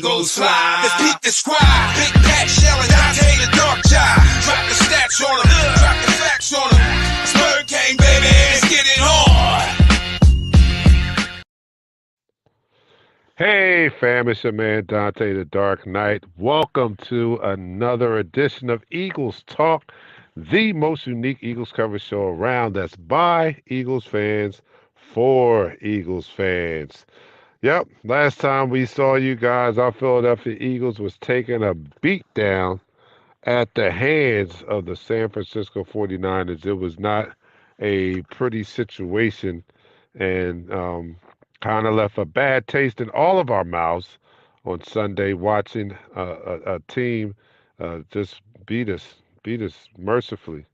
Eagles fly. Let's peep the squad. Big Pat Shell and Dante the Dark Child. Drop the stats on them, drop the facts on them. Spur King, baby, let's get it on. Hey fam, it's your man Dante the Dark Knight. Welcome to another edition of Eagles Talk, the most unique Eagles coverage show around that's by Eagles fans for Eagles fans. Yep, last time we saw you guys, our Philadelphia Eagles was taking a beat down at the hands of the San Francisco 49ers. It was not a pretty situation and kind of left a bad taste in all of our mouths on Sunday watching a team just beat us mercifully,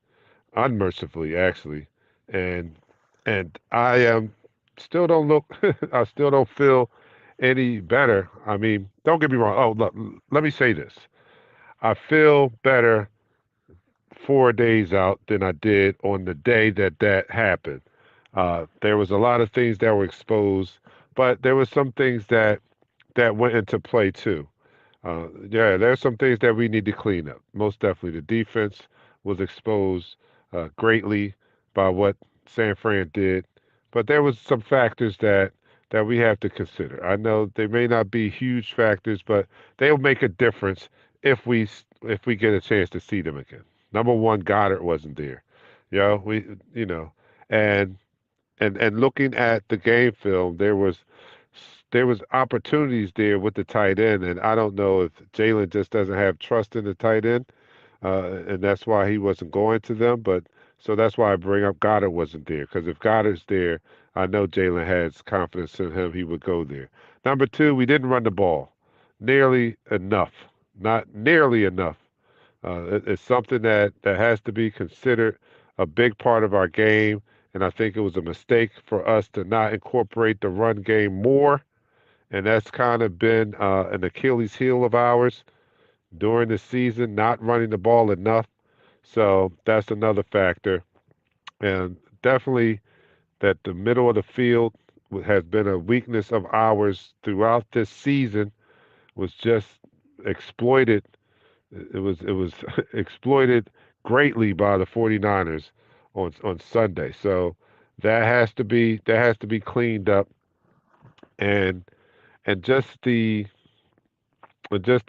unmercifully actually, and I still don't look, I still don't feel any better. I mean, don't get me wrong. Oh, look, let me say this. I feel better 4 days out than I did on the day that that happened. There was a lot of things that were exposed, but there was some things that went into play too. Yeah, there's some things that we need to clean up. Most definitely, the defense was exposed greatly by what San Fran did, but there was some factors that we have to consider. I know they may not be huge factors, but they'll make a difference if we get a chance to see them again. Number one, Goddard wasn't there. We you know, and and looking at the game film, there was opportunities there with the tight end, and I don't know if Jalen just doesn't have trust in the tight end, and that's why he wasn't going to them. But so that's why I bring up Goddard wasn't there because if Goddard's there, I know Jalen has confidence in him. He would go there. Number two, we didn't run the ball nearly enough, not nearly enough. It's something that has to be considered a big part of our game, and I think it was a mistake for us to not incorporate the run game more, and that's kind of been an Achilles heel of ours during the season, not running the ball enough. So that's another factor, and definitely that the middle of the field has been a weakness of ours throughout this season. Was just exploited. It was exploited greatly by the 49ers on Sunday. So that has to be cleaned up and and just the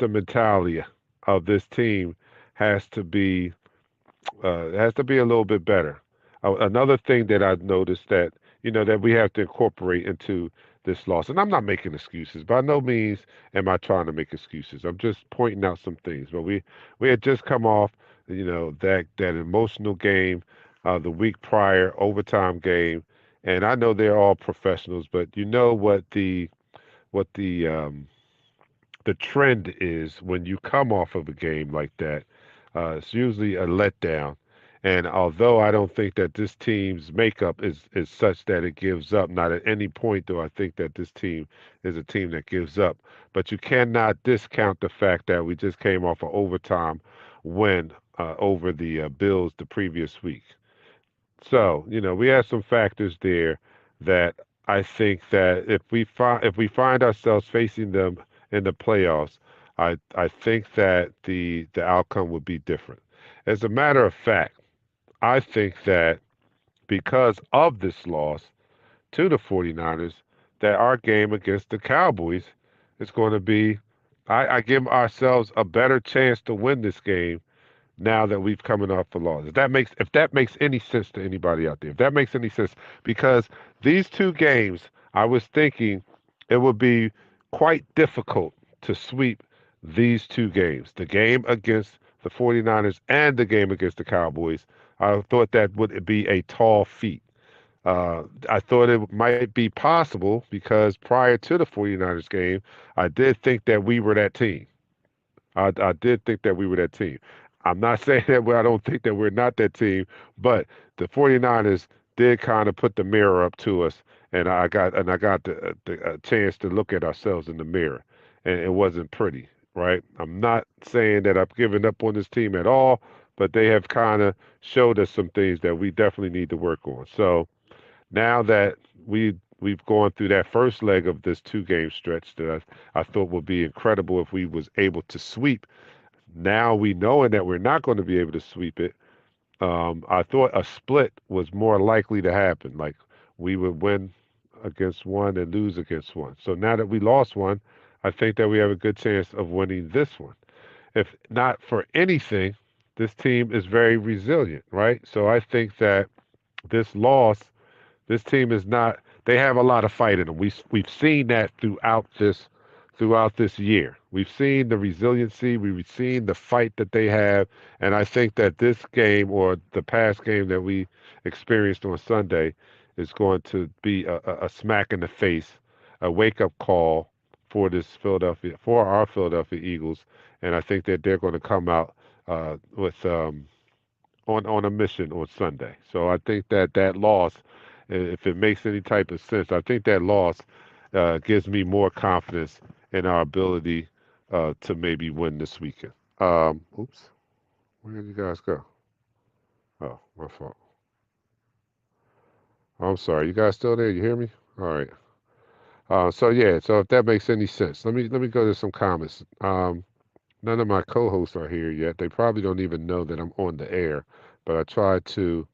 mentality of this team has to be has to be a little bit better. Another thing that I've noticed that that we have to incorporate into this loss, and I'm not making excuses. By no means am I trying to make excuses. I'm just pointing out some things. But we had just come off, that emotional game, the week prior, overtime game, and I know they're all professionals, but you know what the trend is when you come off of a game like that. It's usually a letdown. And although I don't think that this team's makeup is such that it gives up, not at any point do I think that this team is a team that gives up. But you cannot discount the fact that we just came off an overtime win over the Bills the previous week. So, we have some factors there that I think that if we find ourselves facing them in the playoffs, I think that the outcome would be different. As a matter of fact, I think that because of this loss to the 49ers, that our game against the Cowboys is going to be I give ourselves a better chance to win this game now that we've coming off the loss. If that makes any sense to anybody out there, if that makes any sense, because these two games, I was thinking it would be quite difficult to sweep these two games, the game against the 49ers and the game against the Cowboys. I thought that would be a tall feat. I thought it might be possible because prior to the 49ers game, I did think that we were that team. I did think that we were that team. I'm not saying I don't think that we're not that team, but the 49ers did kind of put the mirror up to us, and I got the chance to look at ourselves in the mirror, and it wasn't pretty, right? I'm not saying that I've given up on this team at all, but they have kind of showed us some things that we definitely need to work on. So now that we've gone through that first leg of this two-game stretch that I thought would be incredible if we was able to sweep. Now we knowing that we're not going to be able to sweep it, I thought a split was more likely to happen. Like we would win against one and lose against one. So now that we lost one, I think that we have a good chance of winning this one. If not for anything, this team is very resilient, right? So I think that this loss, this team is not. They have a lot of fight in them. We've seen that throughout this year. We've seen the resiliency. We've seen the fight that they have, and I think that this game or the past game that we experienced on Sunday is going to be a smack in the face, a wake up call for our Philadelphia Eagles, and I think that they're going to come out with on a mission on Sunday. So I think that that loss, if it makes any type of sense, I think that loss gives me more confidence in our ability to maybe win this weekend. Oops, where did you guys go? Oh, my fault. I'm sorry. You guys still there? You hear me? All right. So yeah. So if that makes any sense, let me go to some comments. None of my co-hosts are here yet. They probably don't even know that I'm on the air, but I try to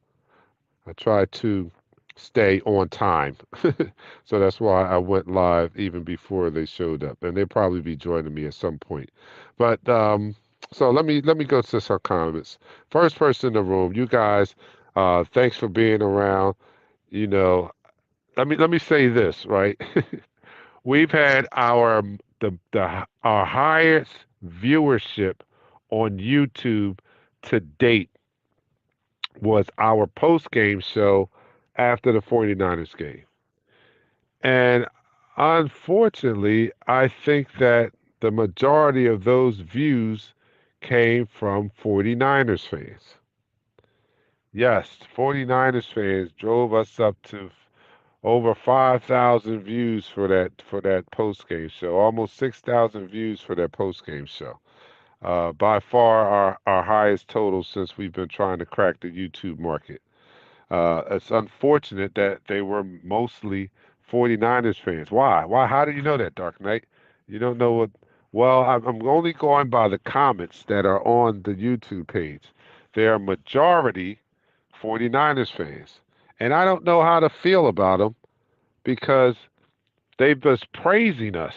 stay on time. So that's why I went live even before they showed up. And they'll probably be joining me at some point. But so let me go to some comments. First person in the room, you guys, thanks for being around. You know, let me say this, right? We've had our highest viewership on YouTube to date was our post game show after the 49ers game. And unfortunately, I think that the majority of those views came from 49ers fans. Yes, 49ers fans drove us up to over 5,000 views for that post game show, almost 6,000 views for that post game show. By far our highest total since we've been trying to crack the YouTube market. It's unfortunate that they were mostly 49ers fans. Why? Why? How do you know that, Dark Knight? You don't know what. Well, I'm only going by the comments that are on the YouTube page. They are majority 49ers fans. And I don't know how to feel about them because they've been praising us.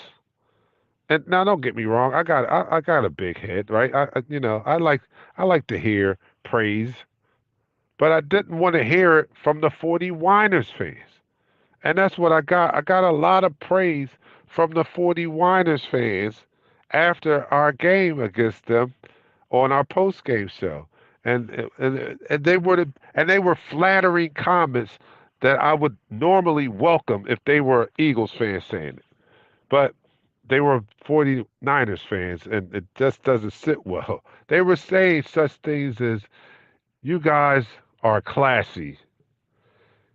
And now, don't get me wrong. I got a big head, right? I like to hear praise, but I didn't want to hear it from the 49ers fans. And that's what I got. I got a lot of praise from the 49ers fans after our game against them on our post game show. And they were flattering comments that I would normally welcome if they were Eagles fans saying it. But they were 49ers fans and it just doesn't sit well. They were saying such things as you guys are classy.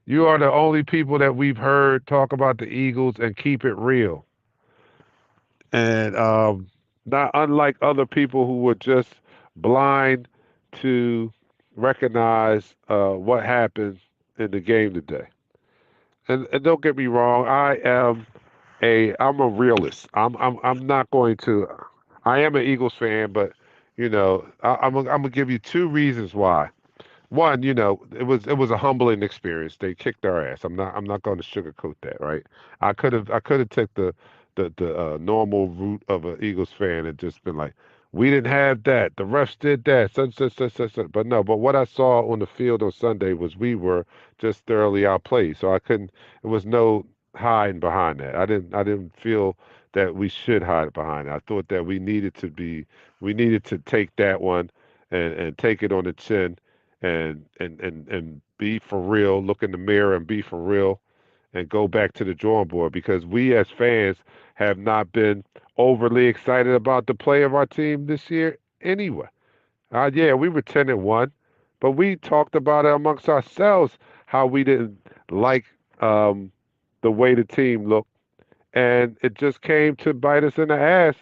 You are the only people that we've heard talk about the Eagles and keep it real. And not unlike other people who were just blind to recognize what happened in the game today. And don't get me wrong, I'm a realist. I'm not going to. I am an Eagles fan, but I'm gonna give you two reasons why. One, it was a humbling experience. They kicked our ass. I'm not going to sugarcoat that, right? I could have took the normal route of an Eagles fan and just been like, we didn't have that. The refs did that. Such. But no. But what I saw on the field on Sunday was we were just thoroughly outplayed. So I couldn't. It was no hiding behind that. I didn't feel that we should hide behind it. I thought that we needed to take that one and take it on the chin and be for real, look in the mirror and be for real and go back to the drawing board because we as fans have not been overly excited about the play of our team this year anyway. Yeah, we were 10-1, but we talked about it amongst ourselves how we didn't like um, the way the team looked, and it just came to bite us in the ass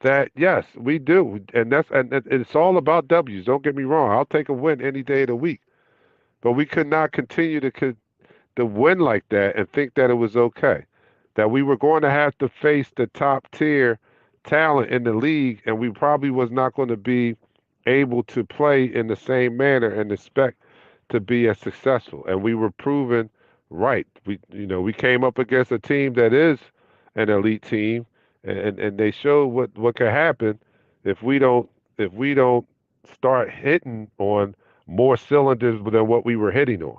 that yes, we do, and it's all about W's. Don't get me wrong. I'll take a win any day of the week, but we could not continue to to win like that and think that it was okay. That we were going to have to face the top tier talent in the league, and we probably was not going to be able to play in the same manner and expect to be as successful. And we were proven right. We came up against a team that is an elite team, and they showed what could happen if we don't start hitting on more cylinders than what we were hitting on.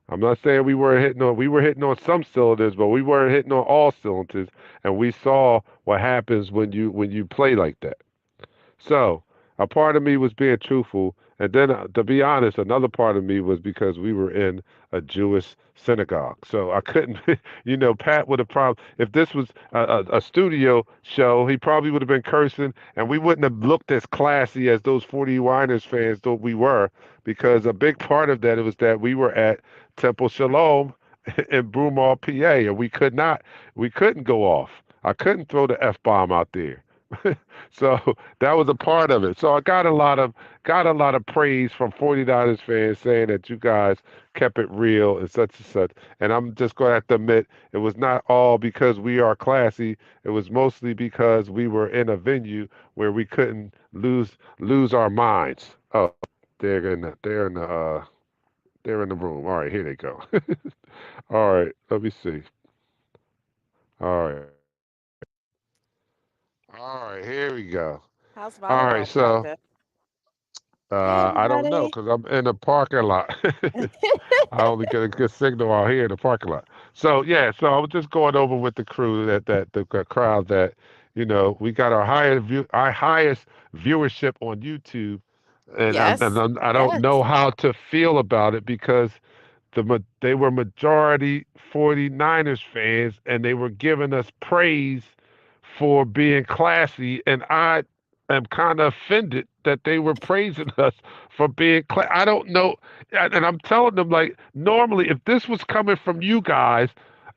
I'm not saying we were hitting on some cylinders, but we weren't hitting on all cylinders, and we saw what happens when you play like that. So a part of me was being truthful, and then to be honest, another part of me was because we were in a Jewish synagogue. So I couldn't, Pat would have probably, if this was a studio show, he probably would have been cursing, and we wouldn't have looked as classy as those 40 Winers fans thought we were, because a big part of that was that we were at Temple Shalom in Broomall, PA, and we couldn't go off. I couldn't throw the F bomb out there. So that was a part of it. So I got a lot of praise from 49ers fans saying that you guys kept it real and such and such. And I'm just going to have to admit it was not all because we are classy. It was mostly because we were in a venue where we couldn't lose our minds. Oh, they're in the room. All right, here they go. All right, let me see. All right. All right, here we go. How's All right, volleyball so practice? Hey, I don't know everybody. because I'm in the parking lot. I only get a good signal out here in the parking lot. So yeah, so I was just going over with the crew that the crowd that we got our highest viewership on YouTube, and Yes. I don't Yes. know how to feel about it because they were majority 49ers fans and they were giving us praise for being classy, and I am kind of offended that they were praising us for being I don't know, and I'm telling them, like, normally if this was coming from you guys,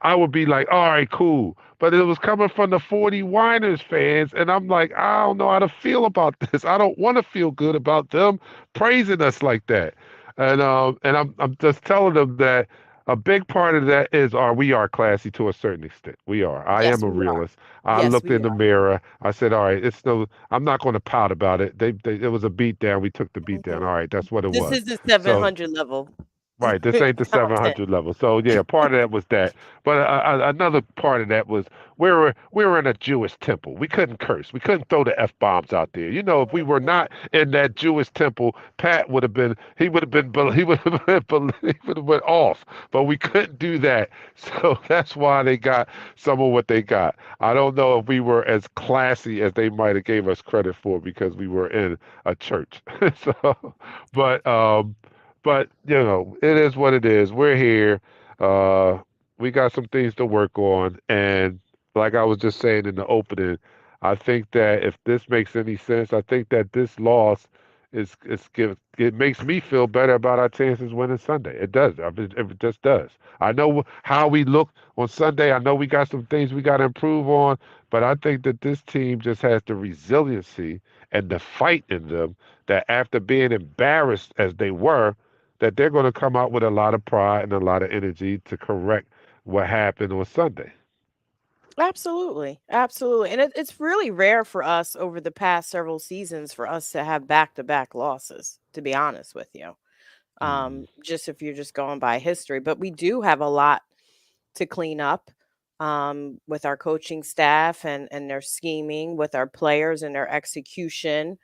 I would be like, all right, cool. But it was coming from the 40 Winers fans, and I'm like, I don't know how to feel about this. I don't want to feel good about them praising us like that. And I'm just telling them that a big part of that is we are classy to a certain extent. We are. I Yes, am a we are. realist. I Yes, looked we in the are. mirror. I said, all right, it's no. I'm not going to pout about it. It was a beat down. We took the beat down. Mhm. All right, that's what it This was. is the So 700 level right, this ain't the content. 700 level. So yeah, part of that was that, but another part of that was we were in a Jewish temple. We couldn't curse. We couldn't throw the f bombs out there. If we were not in that Jewish temple, Pat would have been he would have been he would have he would have went off. But we couldn't do that, so that's why they got some of what they got. I don't know if we were as classy as they might have gave us credit for because we were in a church. So, but it is what it is. We're here. Uh, we got some things to work on, and like I was just saying in the opening, I think that if this makes any sense, I think that this loss it makes me feel better about our chances winning Sunday. It does. I mean, it just does. I know how we look on Sunday. I know we got some things we got to improve on, but I think that this team just has the resiliency and the fight in them that after being embarrassed as they were, that they're going to come out with a lot of pride and a lot of energy to correct what happened on Sunday. Absolutely. Absolutely. And it's really rare for us over the past several seasons for us to have back-to-back losses, to be honest with you. Hmm. Just if you're just going by history, but we do have a lot to clean up with our coaching staff and their scheming, with our players and their execution,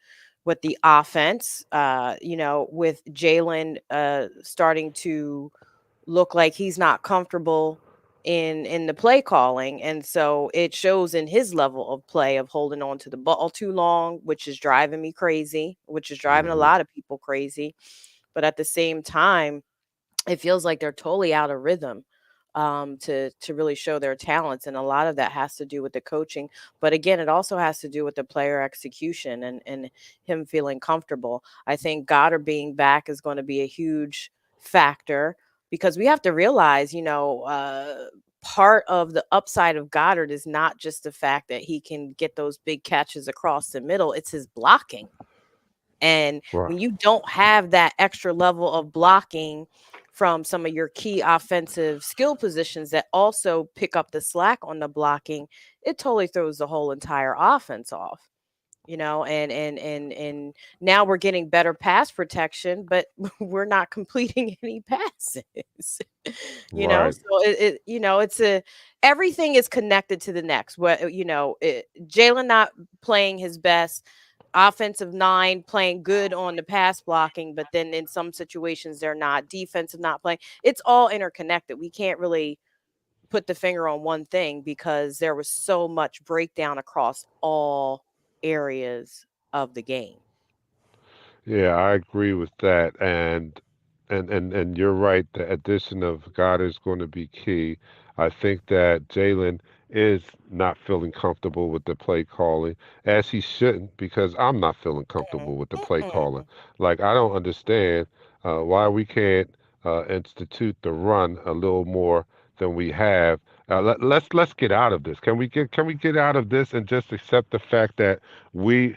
with the offense. With Jalen starting to look like he's not comfortable in the play calling, and so it shows in his level of play of holding on to the ball too long, which is driving me crazy, which is driving a Hmm. lot of people crazy. But at the same time, it feels like they're totally out of rhythm to really show their talents, and a lot of that has to do with the coaching. But again, it also has to do with the player execution and him feeling comfortable. I think Goddard being back is going to be a huge factor because we have to realize, part of the upside of Goddard is not just the fact that he can get those big catches across the middle; it's his blocking. And Right. when you don't have that extra level of blocking from some of your key offensive skill positions that also pick up the slack on the blocking, it totally throws the whole entire offense off. And now we're getting better pass protection, but we're not completing any passes. Right. So it's a everything is connected to the next. Jalen not playing his best, offensive nine playing good on the pass blocking, but then in some situations they're not, defensive not playing. It's all interconnected. We can't really put the finger on one thing because there was so much breakdown across all areas of the game. Yeah, I agree with that, and you're right. The addition of God is going to be key. I think that Jalen is not feeling comfortable with the play calling, as he shouldn't, because I'm not feeling comfortable with the play calling. Mm-mm. Like I don't understand why we can't institute the run a little more than we have. Let's get out of this. Can we get out of this and just accept the fact that we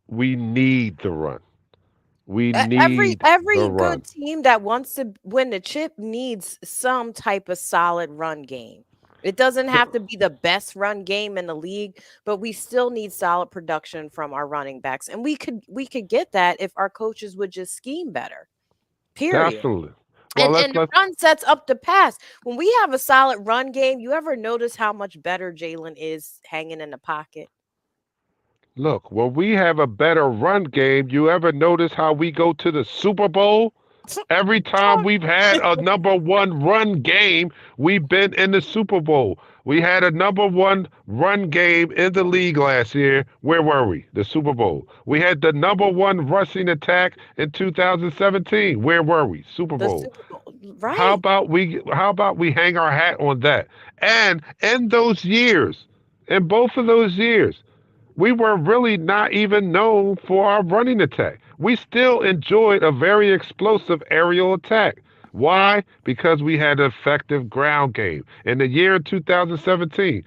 we need the run. We Every need the every run. good team that wants to win the chip needs some type of solid run game. It doesn't have to be the best run game in the league, but we still need solid production from our running backs. And we could get that if our coaches would just scheme better. Period. Definitely. Well, And the run sets up the pass. When we have a solid run game, you ever notice how much better Jalen is hanging in the pocket? look. When we have a better run game, you ever notice how we go to the Super Bowl? Every time Talk. we've had a number one run game, we've been in the Super Bowl. We had a number one run game in the league last year. Where were we? The Super Bowl. We had the number one rushing attack in 2017. Where were we? Super The Bowl. Super Bowl, How right? about we hang our hat on that? And in those years, in both of those years, we were really not even known for our running attack. We still enjoyed a very explosive aerial attack. Why? Because we had an effective ground game. In the year 2017,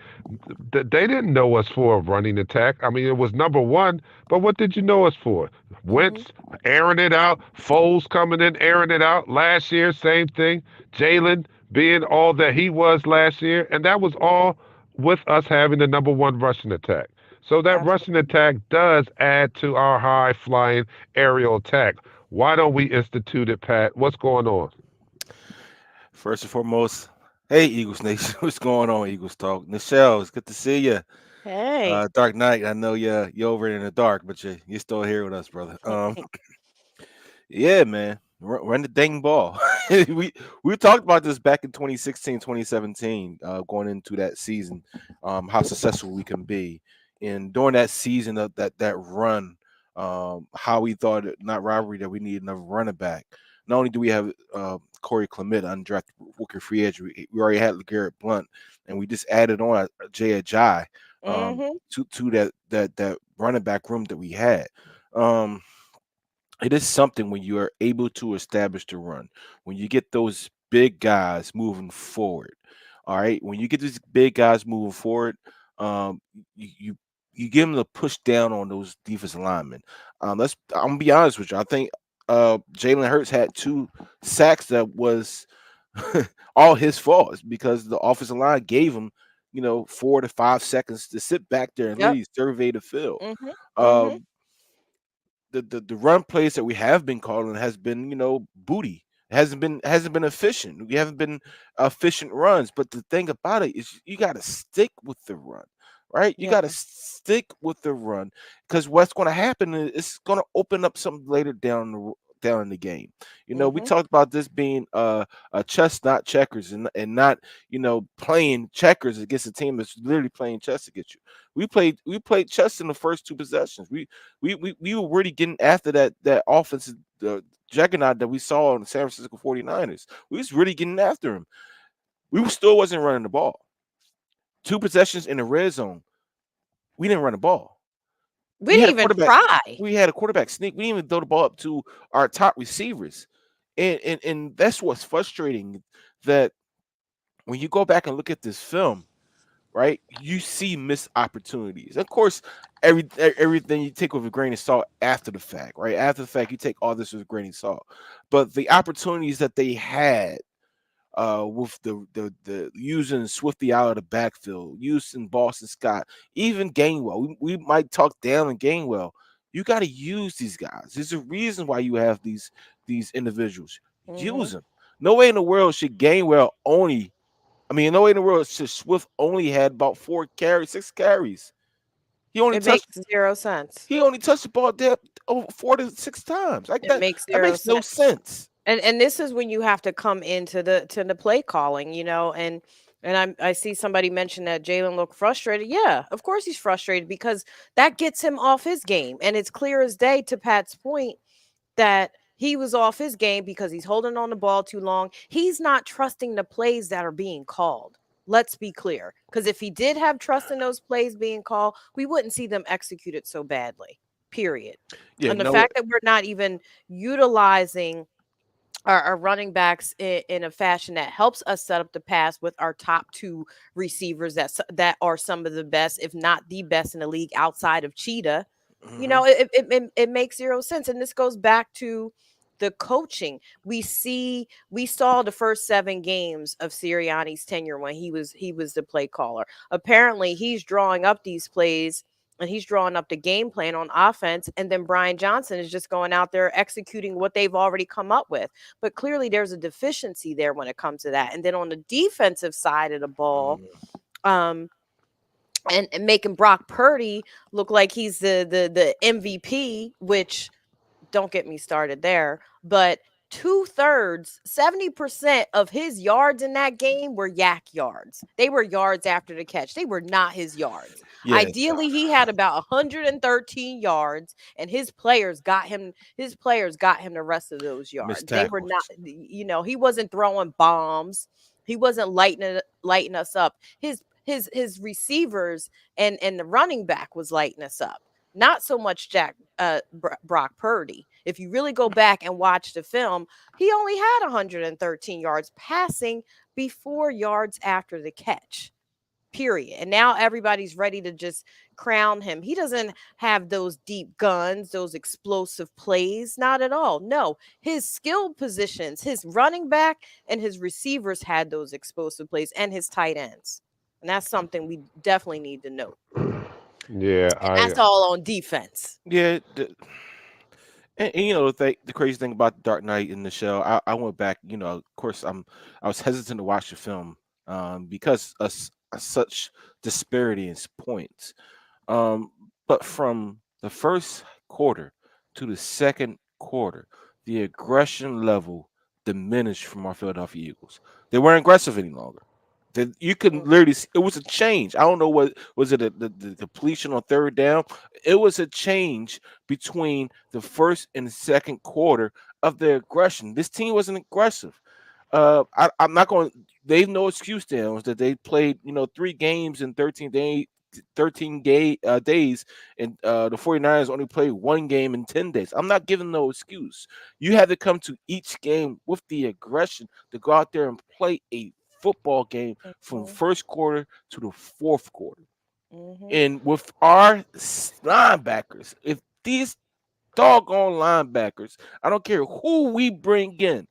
they didn't know us for a running attack. I mean, it was number one, but what did you know us for? Hmm. Wentz airing it out, Foles coming in airing it out. Last year, same thing. Jalen being all that he was last year, and that was all with us having the number one rushing attack. So that rushing Absolutely. attack does add to our high flying aerial attack. Why don't we institute it, Pat? What's going on? First and foremost, hey Eagles Nation, what's going on, Eagles Talk? Nichelle, it's good to see you. Hey. Dark Knight, I know you're over in the dark, but you're still here with us, brother. Yeah, man, run the dang ball. We talked about this back in 2016, 2017, going into that season, how successful we can be, and during that season of that run, how we thought not rivalry that we need another running back. Not only do we have Corey Clement, undrafted rookie free agent, we already had LeGarrette Blunt, and we just added on Jay Ajayi Hmm. to that running back room that we had. Um, it is something when you are able to establish the run, when you get those big guys moving forward. All right, when you get these big guys moving forward, um, you give them the push down on those defensive linemen. I'm gonna be honest with you. I think Jalen Hurts had 2 sacks that was all his fault. It's because the offensive line gave him, 4 to 5 seconds to sit back there and Yep. really survey the field. Hmm. Hmm. Um, the run plays that we have been calling has been booty. It hasn't been efficient. We haven't been efficient runs. But the thing about it is you got to stick with the run, right? You Yeah. got to stick with the run because what's going to happen is it's going to open up something later down in the game. We Hmm. talked about this being a chess, not checkers, and not playing checkers against a team that's literally playing chess against you. We played chess in the first 2 possessions. We were really getting after that offensive juggernaut that we saw on the San Francisco 49ers. We was really getting after him. Still wasn't running the ball. 2 possessions in the red zone, we didn't run the ball. We We didn't had a even quarterback. try. We had a quarterback sneak. We didn't even throw the ball up to our top receivers, and that's what's frustrating. That when you go back and look at this film, right? You see missed opportunities. Of course, everything you take with a grain of salt after the fact, right? After the fact, you take all this with a grain of salt. But the opportunities that they had with the using Swifty out of the backfield, using Boston Scott, even Gainwell. We might talk down and Gainwell. You got to use these guys. There's a reason why you have these individuals. Hmm. Use them. No way in the world should Gainwell only. I mean, no way in the world should Swift only had about 4 carries, 6 carries. He only It touched. makes zero sense. He only touched the ball there over 4 to 6 times. Like It that. makes That zero makes no sense. sense. And this is when you have to come into the play calling, and I see somebody mention that Jalen looked frustrated. Yeah, of course he's frustrated because that gets him off his game, and it's clear as day to Pat's point that he was off his game because he's holding on the ball too long. He's not trusting the plays that are being called. Let's be clear, because if he did have trust in those plays being called, we wouldn't see them executed so badly. Period. Yeah, And the no. fact that we're not even utilizing our running backs in a fashion that helps us set up the pass with our top two receivers that are some of the best, if not the best in the league outside of Cheetah. Mhm. It makes zero sense. And this goes back to the coaching. We saw the first 7 games of Sirianni's tenure when he was the play caller. Apparently, he's drawing up these plays and he's drawing up the game plan on offense, and then Brian Johnson is just going out there executing what they've already come up with. But clearly there's a deficiency there when it comes to that. And then on the defensive side of the ball, um and making Brock Purdy look like he's the MVP, which don't get me started there. But 2/3, 70% of his yards in that game were yak yards. They were yards after the catch. They were not his yards. Yeah, Ideally, he had about 113 yards, and his players got him the rest of those yards. missed They were tackles. not, he wasn't throwing bombs. He wasn't lighting us up. His receivers and the running back was lighting us up. Not so much Brock Purdy. If you really go back and watch the film, he only had 113 yards passing before yards after the catch. Period. And now everybody's ready to just crown him. He doesn't have those deep guns, those explosive plays, not at all. No, his skilled positions, his running back and his receivers had those explosive plays, and his tight ends. And that's something we definitely need to note. Yeah, And that's all on defense. Yeah, and the crazy thing about the Dark Knight in the show, I went back. Of course, I was hesitant to watch the film because of such disparity in points. But from the first quarter to the second quarter, the aggression level diminished from our Philadelphia Eagles. They weren't aggressive any longer. You can Mm. literally see, it was a change. I don't know what was it the completion on third down. It was a change between the first and the second quarter of their aggression. This team wasn't aggressive. I'm not going. They've no excuse Downs that they played 3 games in 13 days, and the 49ers only played 1 game in 10 days. I'm not giving no excuse. You had to come to each game with the aggression to go out there and play a football game from Mhm. first quarter to the fourth quarter. Mhm. And with our linebackers, if these doggone linebackers, I don't care who we bring in,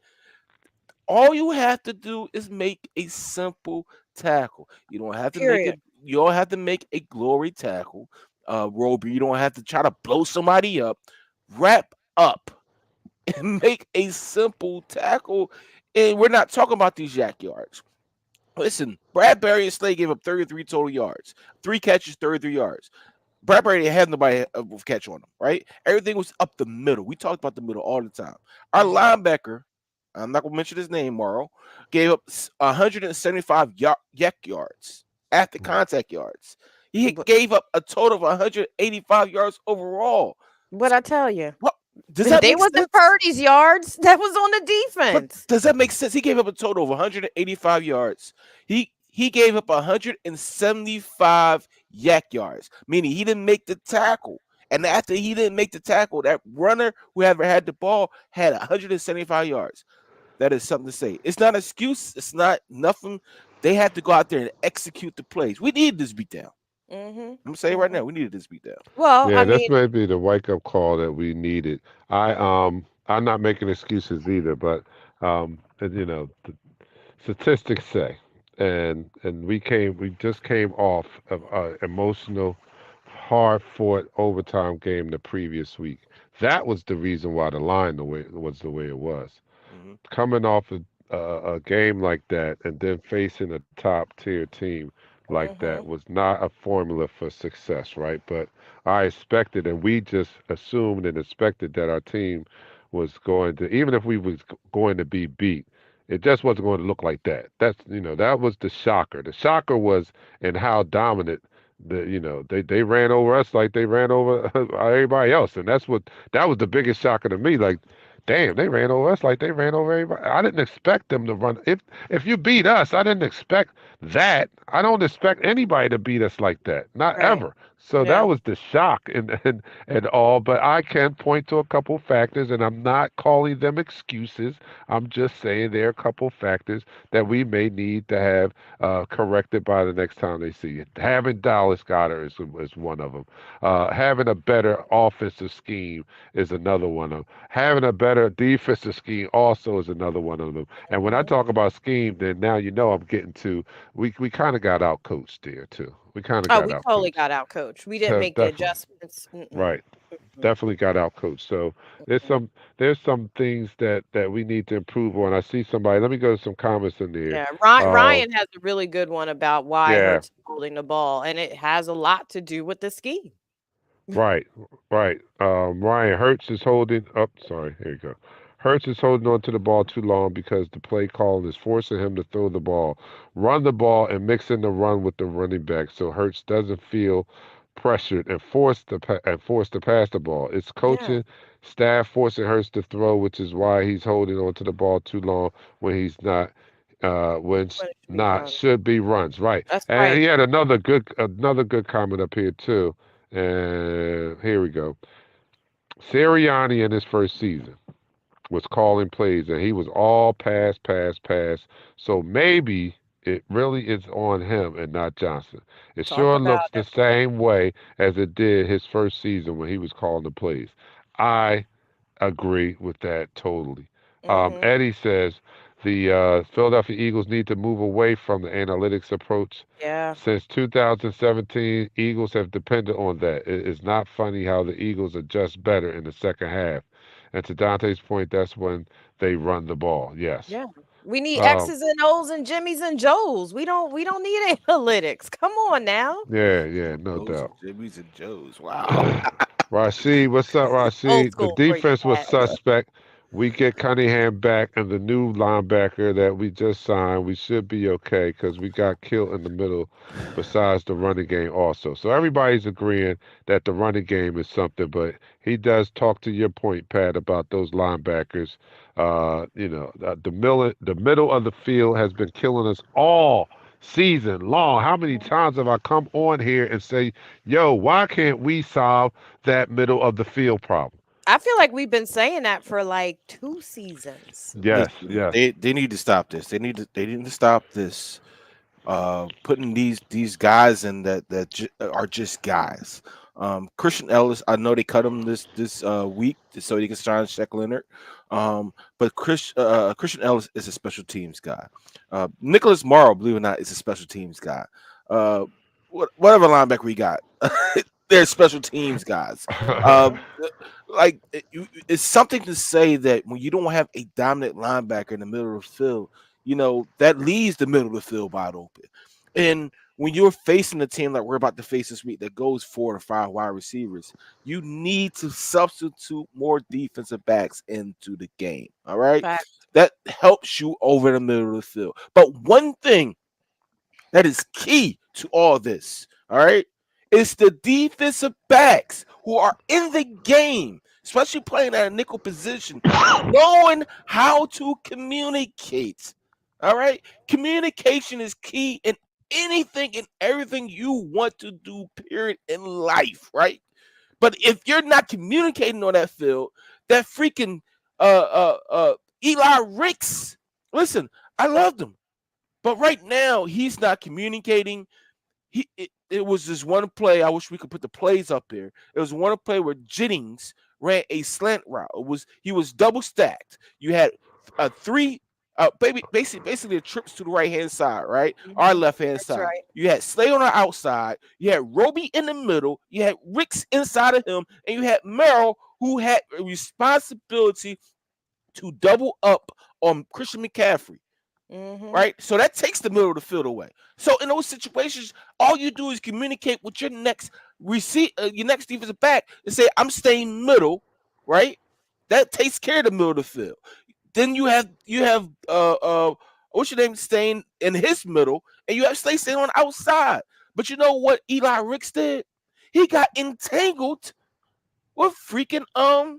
all you have to do is make a simple tackle. You don't have to make Period. it. You don't have to make a glory tackle, Roby. You don't have to try to blow somebody up. Wrap up and make a simple tackle. And we're not talking about these yak yards. Listen, Bradbury and Slay gave up 33 total yards, 3 catches, 33 yards. Bradbury didn't have nobody with catch on him, right? Everything was up the middle. We talked about the middle all the time. Our linebacker, I'm not going to mention his name, Morrow, gave up 175 yak yards after contact yards. He But gave up a total of 185 yards overall. what I tell you, What does that they make wasn't sense? Purdy's yards. That was on the But defense. does that make sense? He gave up a total of 185 yards. He gave up 175 yak yards, meaning he didn't make the tackle. And after he didn't make the tackle, that runner who ever had the ball had 175 yards. That is something to say. It's not an excuse. It's not nothing They had to go out there and execute the plays. We needed this beatdown. Mm-hmm. I'm gonna say it right now, we needed this beatdown. Well, Yeah, I this mean, may be the wake up call that we needed. I'm not making excuses either, but and, the statistics say, and we just came off of an emotional, hard fought overtime game the previous week. That was the reason why the line was the way it was. Mm-hmm. Coming off a game like that and then facing a top tier team like mm-hmm. that was not a formula for success, right? But I expected, and we just assumed and expected that our team was going to, even if we was going to be beat, it just wasn't going to look like that. That was the shocker. The shocker was in how dominant they ran over us like they ran over everybody else, and that was the biggest shocker to me. Like, damn, they ran over us like they ran over everybody. I didn't expect them to run. If you beat us, I didn't expect that. I don't expect anybody to beat us like that. Not Right. ever. So Yeah. that was the shock and all. But I can point to a couple factors, and I'm not calling them excuses. I'm just saying there are a couple factors that we may need to have corrected by the next time they see it. Having Dallas Goddard is one of them. Having a better offensive scheme is another one of them. Having a better defensive scheme also is another one of them. And when I Mhm. talk about scheme, then now I'm getting to we kind of got out coached there too. We kind of Oh, got we out totally coached. got out coached. We didn't make the Definitely. adjustments. Mm-mm. Right. Mm-mm. Definitely got out coached. So there's Mm-mm. some things that we need to improve on. I see somebody. Let me go to some comments in there. Yeah, Uh, Ryan has a really good one about why yeah. Hurts is holding the ball, and it has a lot to do with the scheme. Right, right. Ryan Hurts is holding up. Sorry, here you go. Hurts is holding on to the ball too long because the play calling is forcing him to throw the ball, run the ball, and mix in the run with the running back, so Hurts doesn't feel pressured and forced to pass the ball. It's Yeah, coaching staff forcing Hurts to throw, which is why he's holding on to the ball too long when he's not. When when it should be not run. should be runs right, That's and right. he had another good comment up here too. And here we go. Sirianni in his first season was calling plays, and he was all pass, pass, pass. So maybe it really is on him and not Johnson. It Talk sure about looks the it. same way as it did his first season when he was calling the plays. I agree with that totally. Mhm. Eddie says the Philadelphia Eagles need to move away from the analytics approach. Yeah. Since 2017, Eagles have depended on that. It is not funny how the Eagles adjust better in the second half. And to Dante's point, that's when they run the ball. Yes. Yeah. We need Um, X's and O's and Jimmys and Joes. We don't need analytics. Come on now. yeah, yeah, no Those doubt. and Jimmys and Joes. Wow. Rashid, what's up, Old Rashid? The school for you, defense was Pat. suspect. We get Cunningham back and the new linebacker that we just signed. We should be okay because we got killed in the middle besides the running game also. So everybody's agreeing that the running game is something, but he does talk to your point, Pat, about those linebackers. The middle of the field has been killing us all season long. How many times have I come on here and say, yo, why can't we solve that middle of the field problem? I feel like we've been saying that for like 2 seasons. Yes, Listen, yes. they need to stop this. They need to stop this. Putting these guys in that are just guys. Christian Ellis, I know they cut him this week so he can sign Shaq Leonard. But Christian Ellis is a special teams guy. Nicholas Morrow, believe it or not, is a special teams guy. Whatever linebacker we got, they're special teams guys. Like it's something to say that when you don't have a dominant linebacker in the middle of the field, that leaves the middle of the field wide open. And when you're facing a team like we're about to face this week that goes 4 to 5 wide receivers, you need to substitute more defensive backs into the game. All right. Fact. That helps you over the middle of the field. But one thing that is key to all this, all right, is the defensive backs who are in the game, especially playing at a nickel position, knowing how to communicate. All right. Communication is key in anything and everything you want to do, period, in life, right? But if you're not communicating on that field, that freaking Eli Ricks, listen, I loved him, But right now, he's not communicating. It was this one play. I wish we could put the plays up there. It was one play where Jennings ran a slant route. He was double stacked. You had three basically trips to the right hand side, right? Our left hand side. right. You had Slay on the outside. You had Roby in the middle. You had Ricks inside of him, and you had Merrill, who had a responsibility to double up on Christian McCaffrey. Right, so that takes the middle of the field away. So in those situations, all you do is communicate with your next defensive back and say, "I'm staying middle." Right, that takes care of the middle of the field. Then you have what's your name staying in his middle, and you have Slay staying on the outside. But you know what Eli Ricks did? He got entangled with freaking our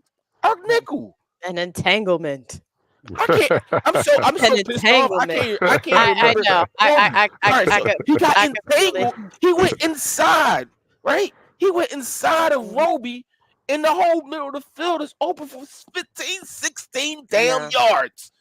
nickel. An entanglement. I'm so pissed off. I can't remember. I know. He got entangled. He went inside, right? He went inside of Roby, and the whole middle of the field is open for 15, 16 damn yards.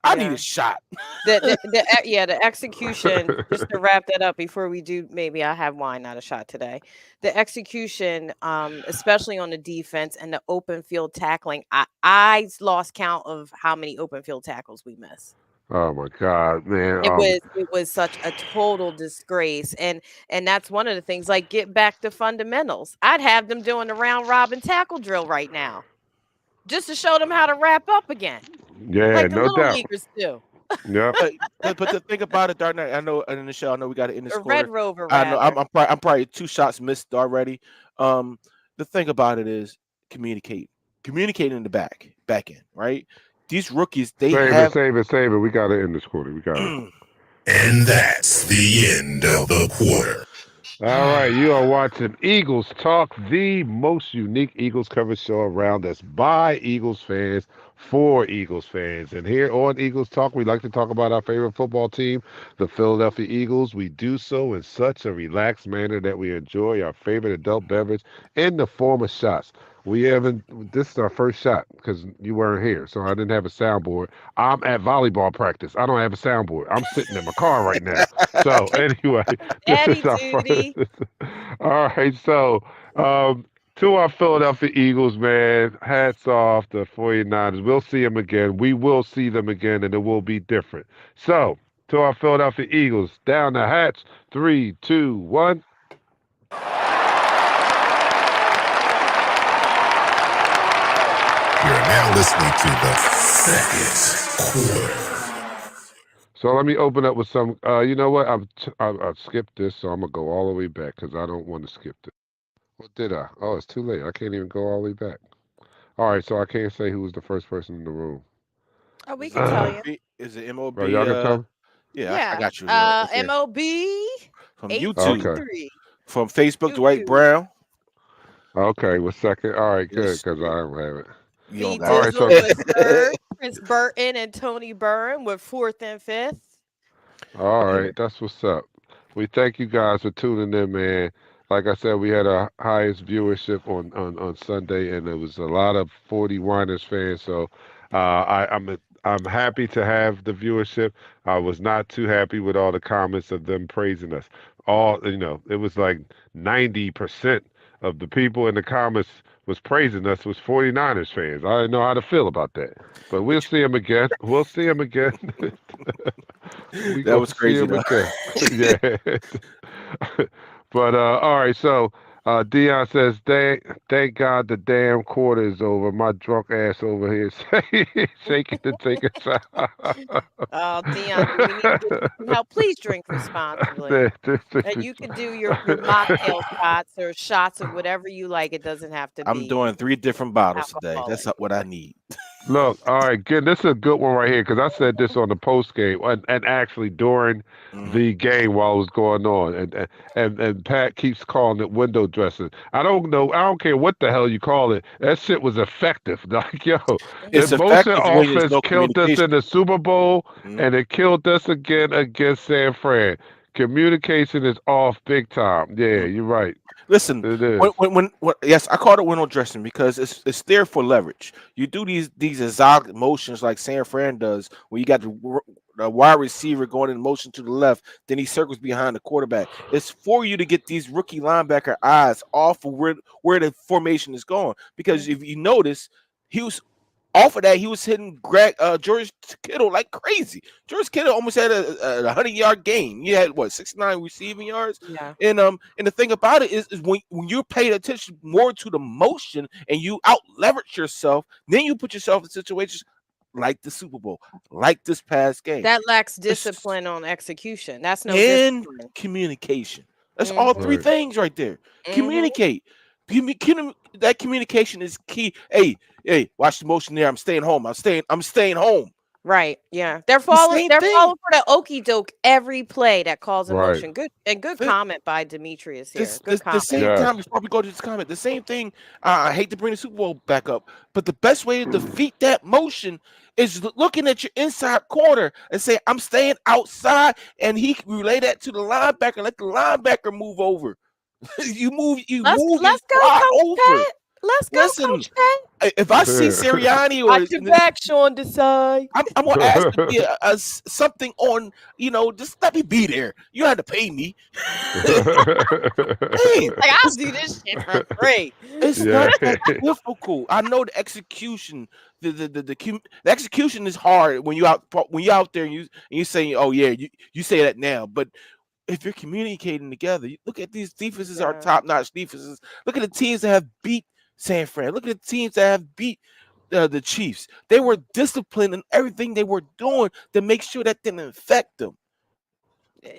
I need a shot. The execution, just to wrap that up before we do, maybe I have wine, not a shot today. The execution, especially on the defense and the open field tackling, I lost count of how many open field tackles we missed. Oh my God, man. It was such a total disgrace. And that's one of the things, like, get back to fundamentals. I'd have them doing the round robin tackle drill right now, just to show them how to wrap up again. Yeah, like the no little doubt. leaguers do. Yeah. But the thing about it, Dark Knight, I know in the show, I know we got it in this Or quarter. Red Rover. I know I'm probably 2 shots missed already. The thing about it is communicating in the back end, right? These rookies, they save it. We got it in this quarter. We got it. And that's the end of the quarter. All right, you are watching Eagles Talk, the most unique Eagles coverage show around that's by Eagles fans for Eagles fans. And here on Eagles Talk, we like to talk about our favorite football team, the Philadelphia Eagles. We do so in such a relaxed manner that we enjoy our favorite adult beverage in the form of shots. This is our first shot because you weren't here, so I didn't have a soundboard. I'm at volleyball practice. I don't have a soundboard. I'm sitting in my car right now. So anyway, this is our first. All right, so to our Philadelphia Eagles, man, hats off the 49ers. We'll see them again. We will see them again, and it will be different. So to our Philadelphia Eagles, down the hatch, 3, 2, 1. You're now listening to the second quarter. So let me open up with some. You know what? I've skipped this, so I'm gonna go all the way back because I don't want to skip this. What did I? Oh, it's too late. I can't even go all the way back. All right, so I can't say who was the first person in the room. Oh, we can tell you. Is it MOB? Bro, y'all can tell me? Yeah, I got you. MOB from 823. YouTube. Okay. From Facebook, YouTube. Dwight Brown. Okay, well, second. All right, good, Yes. because I don't have it. You don't P. got All right, it. Dizzle with third, Prince Burton and Tony Byrne with 4th and 5th. All right, that's what's up. We thank you guys for tuning in, man. Like I said, we had our highest viewership on Sunday, and it was a lot of 49ers fans. So I'm happy to have the viewership. I was not too happy with all the comments of them praising us. It was like 90% of the people in the comments was praising us was 49ers fans. I didn't know how to feel about that. But we'll see them again. We'll see them again. That was crazy. Yeah. But all right, so Dion says, thank God the damn quarter is over. My drunk ass over here shaking to take a shot. Oh, Dion, we need to get some help. Please drink responsibly. And you can do your mocktail shots or shots of whatever you like. It doesn't have to be. I'm doing 3 different bottles today. alcoholic. That's what I need. Look, all right, good. This is a good one right here because I said this on the post game and actually during the game while it was going on, and Pat keeps calling it window dressing. I don't know. I don't care what the hell you call it. That shit was effective. Like, yo, It's the motion effective when there's offense no killed us communication. in the Super Bowl, and it killed us again against San Fran. Communication is off big time. Yeah, you're right. Listen, It is. when yes, I call it window dressing because it's there for leverage. You do these exotic motions like San Fran does, where you got to the wide receiver going in motion to the left, then he circles behind the quarterback. It's for you to get these rookie linebacker eyes off of where the formation is going. Because if you notice, he was off of that, he was hitting George Kittle like crazy. George Kittle almost had a 100-yard game. He had 69 receiving yards. Yeah. And the thing about it is when you're paying attention more to the motion and you out leverage yourself, then you put yourself in situations like the Super Bowl, like this past game. That lacks discipline on execution. That's no And discipline. communication. That's all three Right. things right there. Communicate. That communication is key. Hey, watch the motion there. I'm staying home. I'm staying home. Right. Yeah. They're falling same for the okie doke every play that calls a Right. motion. Good The- comment by Demetrius here. Good The comment. same Yes. time, before we go to this comment, the same thing. I hate to bring the Super Bowl back up, but the best way to defeat that motion is looking at your inside corner and say, "I'm staying outside," and he relay that to the linebacker. Let the linebacker move over. You move Let's your go, squad Coach over. Pat. Let's go, Listen, Coach Pat. If I see Sirianni or Watch your back, Sean Desai. I'm gonna ask to be something on, just let me be there. You don't have to pay me. Hey, Like, I'll do this shit for free. it's Yeah. not that difficult. I know the execution, the execution is hard when you out there and you say, "Oh yeah," you say that now, but if you're communicating together, look at these defenses are Yeah. top-notch defenses. Look at the teams that have beat San Fran. Look at the teams that have beat the Chiefs. They were disciplined in everything they were doing to make sure that didn't infect them.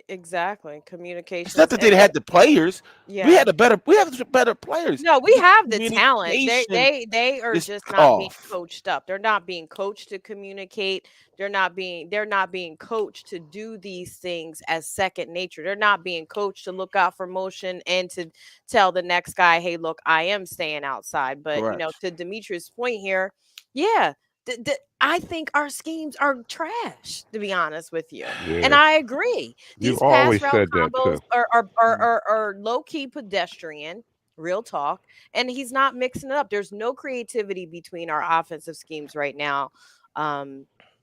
Exactly. Communication. It's not that they had the players. Yeah. We have the better players. No, we have the talent. Communication They are is just not being off. coached up. They're not being coached to communicate. They're not being coached to do these things as second nature. They're not being coached to look out for motion and to tell the next guy, "Hey, look, I am staying outside." But Correct. to Demetrius' point here, yeah, I think our schemes are trash, to be honest with you. And Yeah. I agree. You These always pass route said that combos too. are low-key pedestrian, real talk, and he's not mixing it up. There's no creativity between our offensive schemes right now,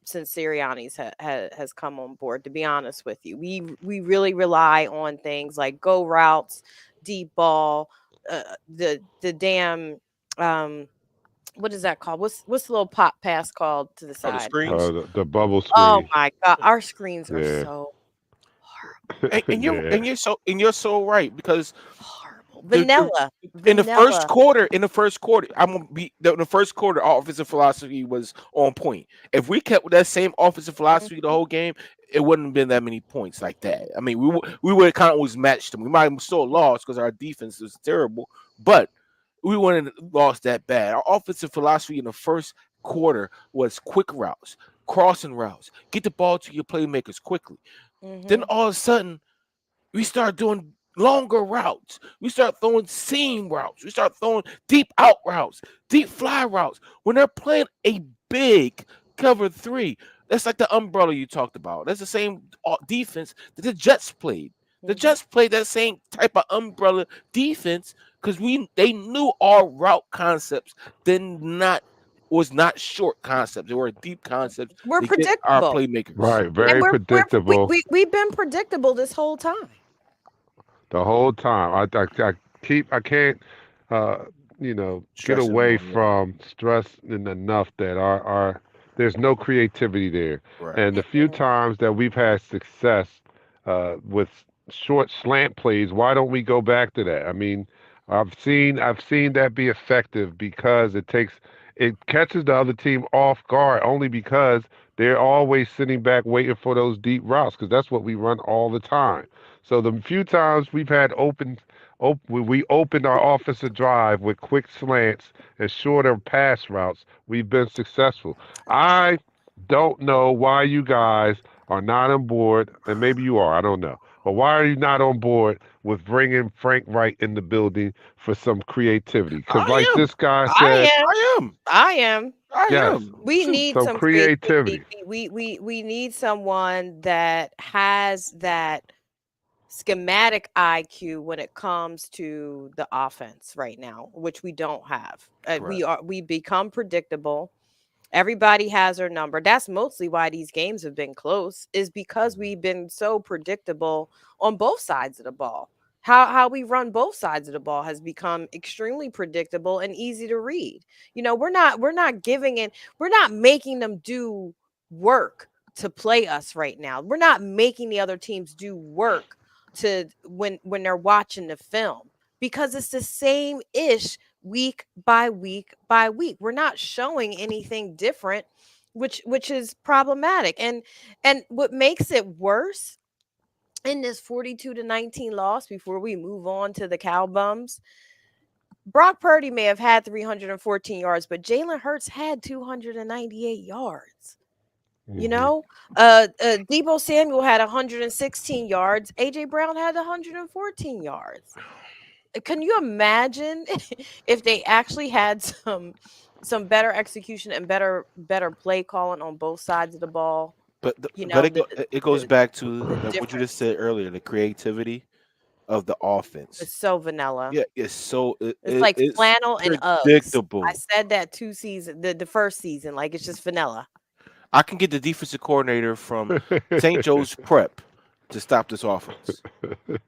since Sirianni's has come on board, to be honest with you. We really rely on things like go routes, deep ball, the damn what is that called? What's the little pop pass called to the Oh, the side? screens. The bubble screen. Oh my God, our screens are Yeah. so horrible. And you're Yeah. so right, because Horrible. the- Vanilla. in the first Vanilla. quarter, I'm gonna be in the first quarter. Our offensive philosophy was on point. If we kept with that same offensive philosophy the whole game, it wouldn't have been that many points like that. I mean, we would have kind of always matched them. We might have still lost because our defense was terrible, but we wouldn't have lost that bad. Our offensive philosophy in the first quarter was quick routes, crossing routes, get the ball to your playmakers quickly. Then all of a sudden, we start doing longer routes. We start throwing seam routes. We start throwing deep out routes, deep fly routes. When they're playing a big cover three, that's like the umbrella you talked about. That's the same defense that the Jets played. The Jets played that same type of umbrella defense because they knew our route concepts was not short concepts. They were deep concepts. We're to get our predictable. playmakers. Right. Very And predictable we've been predictable this whole time. the whole time. I can't get Stressing away on, yeah. from stressing enough that our there's no creativity there. Right. And the few times that we've had success with short slant plays, why don't we go back to that? I mean, I've seen that be effective because it catches the other team off guard only because they're always sitting back waiting for those deep routes because that's what we run all the time. So the few times we've had we opened our offensive drive with quick slants and shorter pass routes, we've been successful. I don't know why you guys are not on board, and maybe you are, I don't know. But why are you not on board with bringing Frank Wright in the building for some creativity? Because like this guy said, I am. yes, We need some some creativity. We need someone that has that schematic IQ when it comes to the offense right now, which we don't have. We become predictable. Everybody has their number. That's mostly why these games have been close, is because we've been so predictable on both sides of the ball. How we run both sides of the ball has become extremely predictable and easy to read. We're not giving it, we're not making them do work to play us right now. We're not making the other teams do work to when they're watching the film, because it's the same ish week by week by week. We're not showing anything different, which is problematic. And what makes it worse in this 42-19 loss, before we move on to the cow bums, Brock Purdy may have had 314 yards, but Jalen Hurts had 298 yards. You Mhm. know, Debo Samuel had 116 yards. AJ Brown had 114 yards. Can you imagine if they actually had some better execution and better play calling on both sides of the ball? But You but know, it goes back to the that what you just difference said earlier, the creativity of the offense. is so vanilla. Yeah, it's so It's like it's flannel and Uggs. I predictable. said that 2 seasons, the first season, like it's just vanilla. I can get the defensive coordinator from St. Joe's Prep to stop this offense. Okay,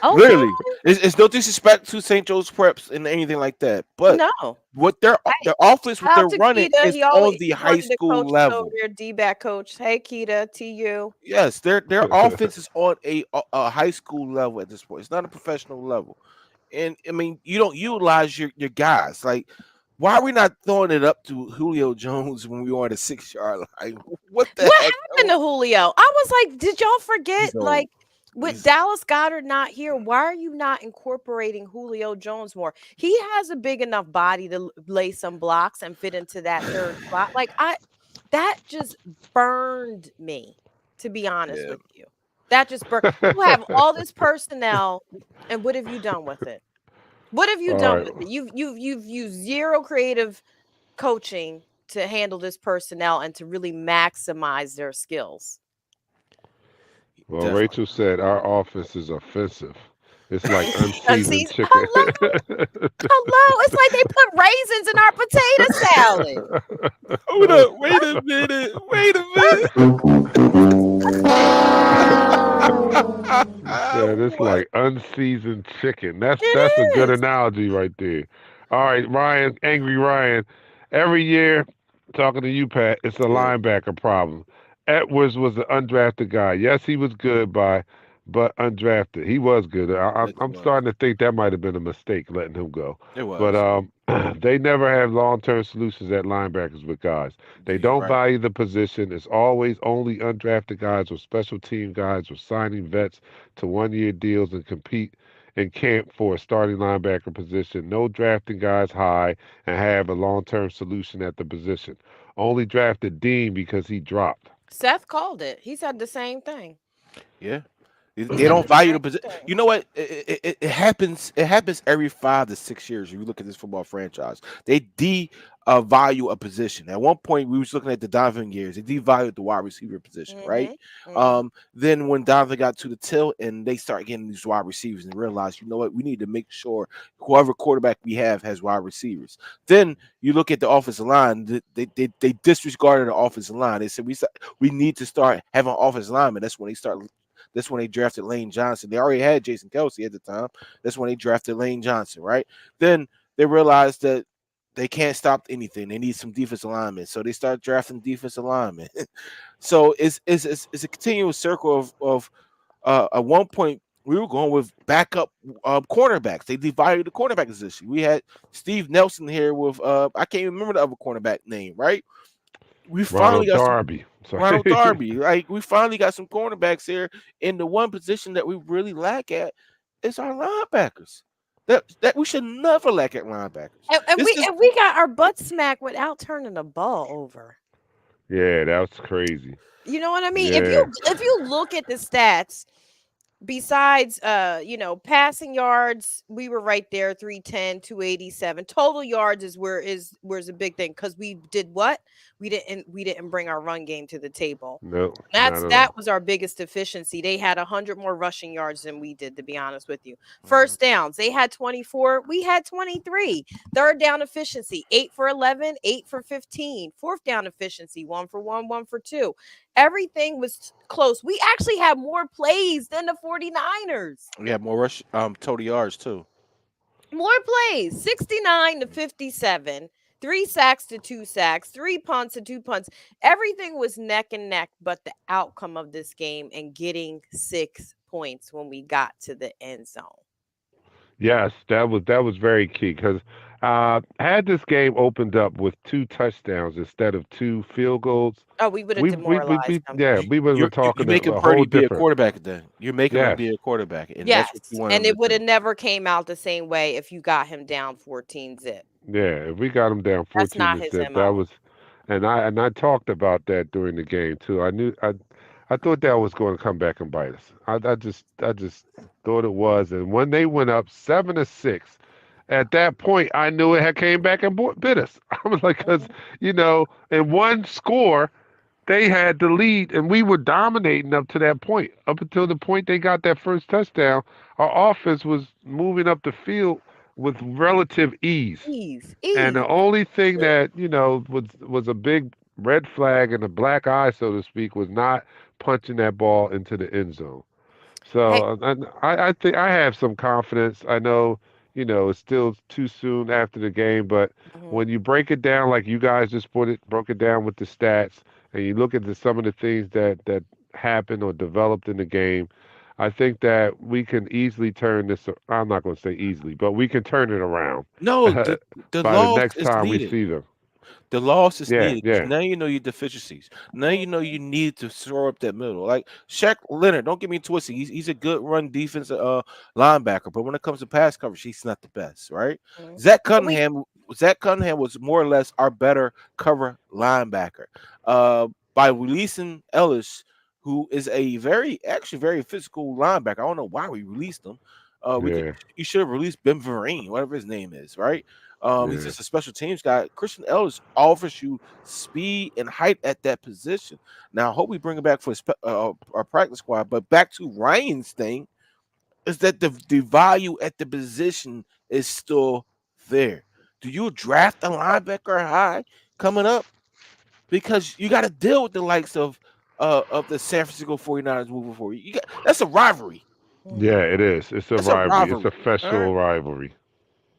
Literally, it's no disrespect to St. Joe's Preps and anything like that, but no. what Hey, their offense, what shout they're out to running, Keita. is He on always the one high of the school coaches over level. there, D-back coach. Hey, Keita, TU. Yes, their offense is on a high school level at this point. It's not a professional level, and I mean you don't utilize your guys. Like, why are we not throwing it up to Julio Jones when we were on the 6 yard line? What the What heck? happened to Julio? I was like, did y'all forget? He's old. Like, with He's Dallas Goddard not here, why are you not incorporating Julio Jones more? He has a big enough body to lay some blocks and fit into that third spot. Like, that just burned me, to be honest yeah. with you. That just burned. You have all this personnel, and what have you done with it? What have you All done right. with it? You've used zero creative coaching to handle this personnel and to really maximize their skills. Well, Definitely. Rachel said our offense is offensive. It's like unseasoned Unseasoned. chicken. Hello, hello. It's like they put raisins in our potato salad. Hold up! Wait a minute! Wait Said a it's minute! What? like unseasoned chicken. That's a It good is. analogy right there. All right, Ryan, angry Ryan. Every year, talking to you, Pat, it's a Yeah, linebacker problem. Edwards was an undrafted guy. Yes, he was good but undrafted. He was good. yes, it I'm was. starting to think that might have been a mistake letting him go. It But was. they never have long-term solutions at linebackers with guys. They You're don't right. value the position. It's always only undrafted guys or special team guys or signing vets to 1 year deals and compete in camp for a starting linebacker position. No drafting guys high and have a long-term solution at the position. Only drafted Dean because he dropped. Seth called it. He said the same thing. Yeah. He They said don't the value the same position. thing. You know what? It happens. It happens every 5 to 6 years. If you look at this football franchise, they value a position. At one point, we was looking at the Donovan years. They devalued the wide receiver position, right? Mm-hmm. Mm-hmm. Then when Donovan got to the tilt and they start getting these wide receivers and realize, you know what, we need to make sure whoever quarterback we have has wide receivers. Then you look at the offensive line. They disregarded the offensive line. They said we need to start having offensive linemen. That's when they drafted Lane Johnson. They already had Jason Kelsey at the time. That's when they drafted Lane Johnson, right? Then they realized that they can't stop anything. They need some defensive linemen. So they start drafting defensive linemen. So it's a continuous circle of at one point we were going with backup cornerbacks. They divided the cornerback position. We had Steve Nelson here with I can't even remember the other cornerback name, right? We finally Ronald got some Darby. Ronald Sorry. Darby. Like, we finally got some cornerbacks here. In the one position that we really lack at is our linebackers. That we should never lack at linebackers. And This is we got our butt smacked without turning the ball over. Yeah, that was crazy. You know what I mean? Yeah. If you look at the stats, besides passing yards, we were right there, 310, 287. Total yards is where's a big thing, because we did what? we didn't bring our run game to the table. No, not at That all. was our biggest deficiency. They had 100 more rushing yards than we did, to be honest with you. Mhm. First downs, they had 24, we had 23. Third down efficiency, 8 for 11, 8 for 15. Fourth down efficiency, 1 for 1, 1 for 2. Everything was close. We actually had more plays than the 49ers. We had more rush total yards too. More plays, 69 to 57. 3 sacks to 2 sacks, 3 punts to 2 punts. Everything was neck and neck, but the outcome of this game and getting 6 points when we got to the end zone. Yes, that was very key because had this game opened up with 2 touchdowns instead of 2 field goals, Oh, we would have demoralized them. yeah, we would have been You're talking making a Purdy whole be a different. quarterback then. You're making him Yes, be a quarterback, and that's what Yes, you want and him it to would have do. never came out the same way if you got him down 14 zip. yeah. If we got them down That's 14 not to his zip, that MO. was, and I talked about that during the game too. I thought that was going to come back and bite us. I just thought it was, and when they went up 7-6. At that point, I knew it had came back and bit us. I was like, because Mhm. in one score, they had the lead, and we were dominating up to that point. Up until the point they got that first touchdown, our offense was moving up the field with relative ease. Ease, And the ease. only thing that was a big red flag and a black eye, so to speak, was not punching that ball into the end zone. Hey, So I think I have some confidence. I know, it's still too soon after the game, but mhm. when you break it down like you guys just broke it down with the stats, and you look at some of the things that happened or developed in the game, I think that we can easily turn this. I'm not going to say easily, but we can turn it around No, the by the loss next is time we needed. see them. The loss is Yeah, needed because yeah, now you know your deficiencies. Now you know Mhm. you need to throw up that middle. Like Shaq Leonard, don't get me twisted. He's a good run defense linebacker, but when it comes to pass coverage, he's not the best, right? Mhm. Zach But we Cunningham, Zach Cunningham was more or less our better cover linebacker. By releasing Ellis, who is actually very physical linebacker. I don't know why we released him. yeah, You should have released Ben Vereen, whatever his name is, right? He's yeah. just a special teams guy. Christian Ellis offers you speed and height at that position. Now, I hope we bring him back for our practice squad. But back to Ryan's thing is that the value at the position is still there. Do you draft a linebacker high coming up? Because you got to deal with the likes of the San Francisco 49ers moving forward. That's a rivalry. Yeah, Mhm. it is. It's a That's a rivalry. It's a rivalry. All right. professional rivalry.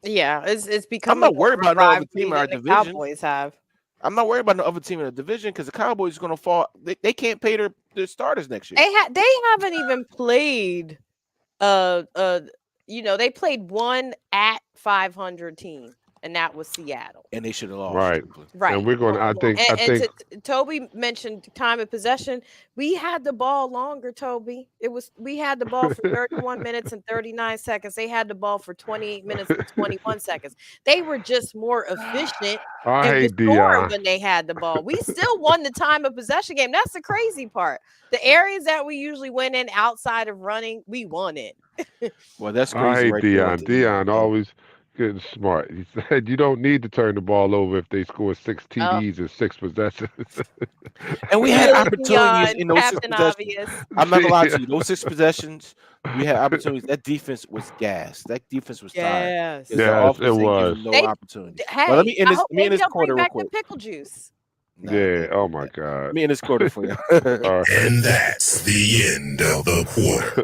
Yeah, it's I'm becoming not more worried of a about no other team rivalry in our than the division. Cowboys have. I'm not worried about no other team in the division because the Cowboys are going to fall. They can't pay their starters next year, They haven't even played uh uh they played one at 500 team, and that was Seattle. and they should have lost. Right. Truthfully. And Right. we're going to, One I one. think, I And think, Toby mentioned time of possession. We had the ball longer, Toby. We had the ball for 31 minutes and 39 seconds. They had the ball for 28 minutes and 21 seconds. They were just more efficient I and was hate scoring Dion. when they had the ball. We still won the time of possession game. That's the crazy part. The areas that we usually win in outside of running, we won it. Well, that's I crazy hate right there. Dion. Dion always getting smart. He said you don't need to turn the ball over if they score 6 TDs and 6 possessions. And we had Really, opportunities Dion, in those 6 Captain possessions. Obvious. I'm not gonna lie See, to you. Those 6 possessions, we had opportunities. That defense was gassed. That defense was tired because the Yes. yes, it offense ain't was. giving no They opportunities. But Hey, I hope let me end maybe this they'll bring quarter real back the quick. pickle juice. Nah, we Yeah. ain't Oh doing my that. God. Let me end this quarter for you. All right. And that's the end of the quarter.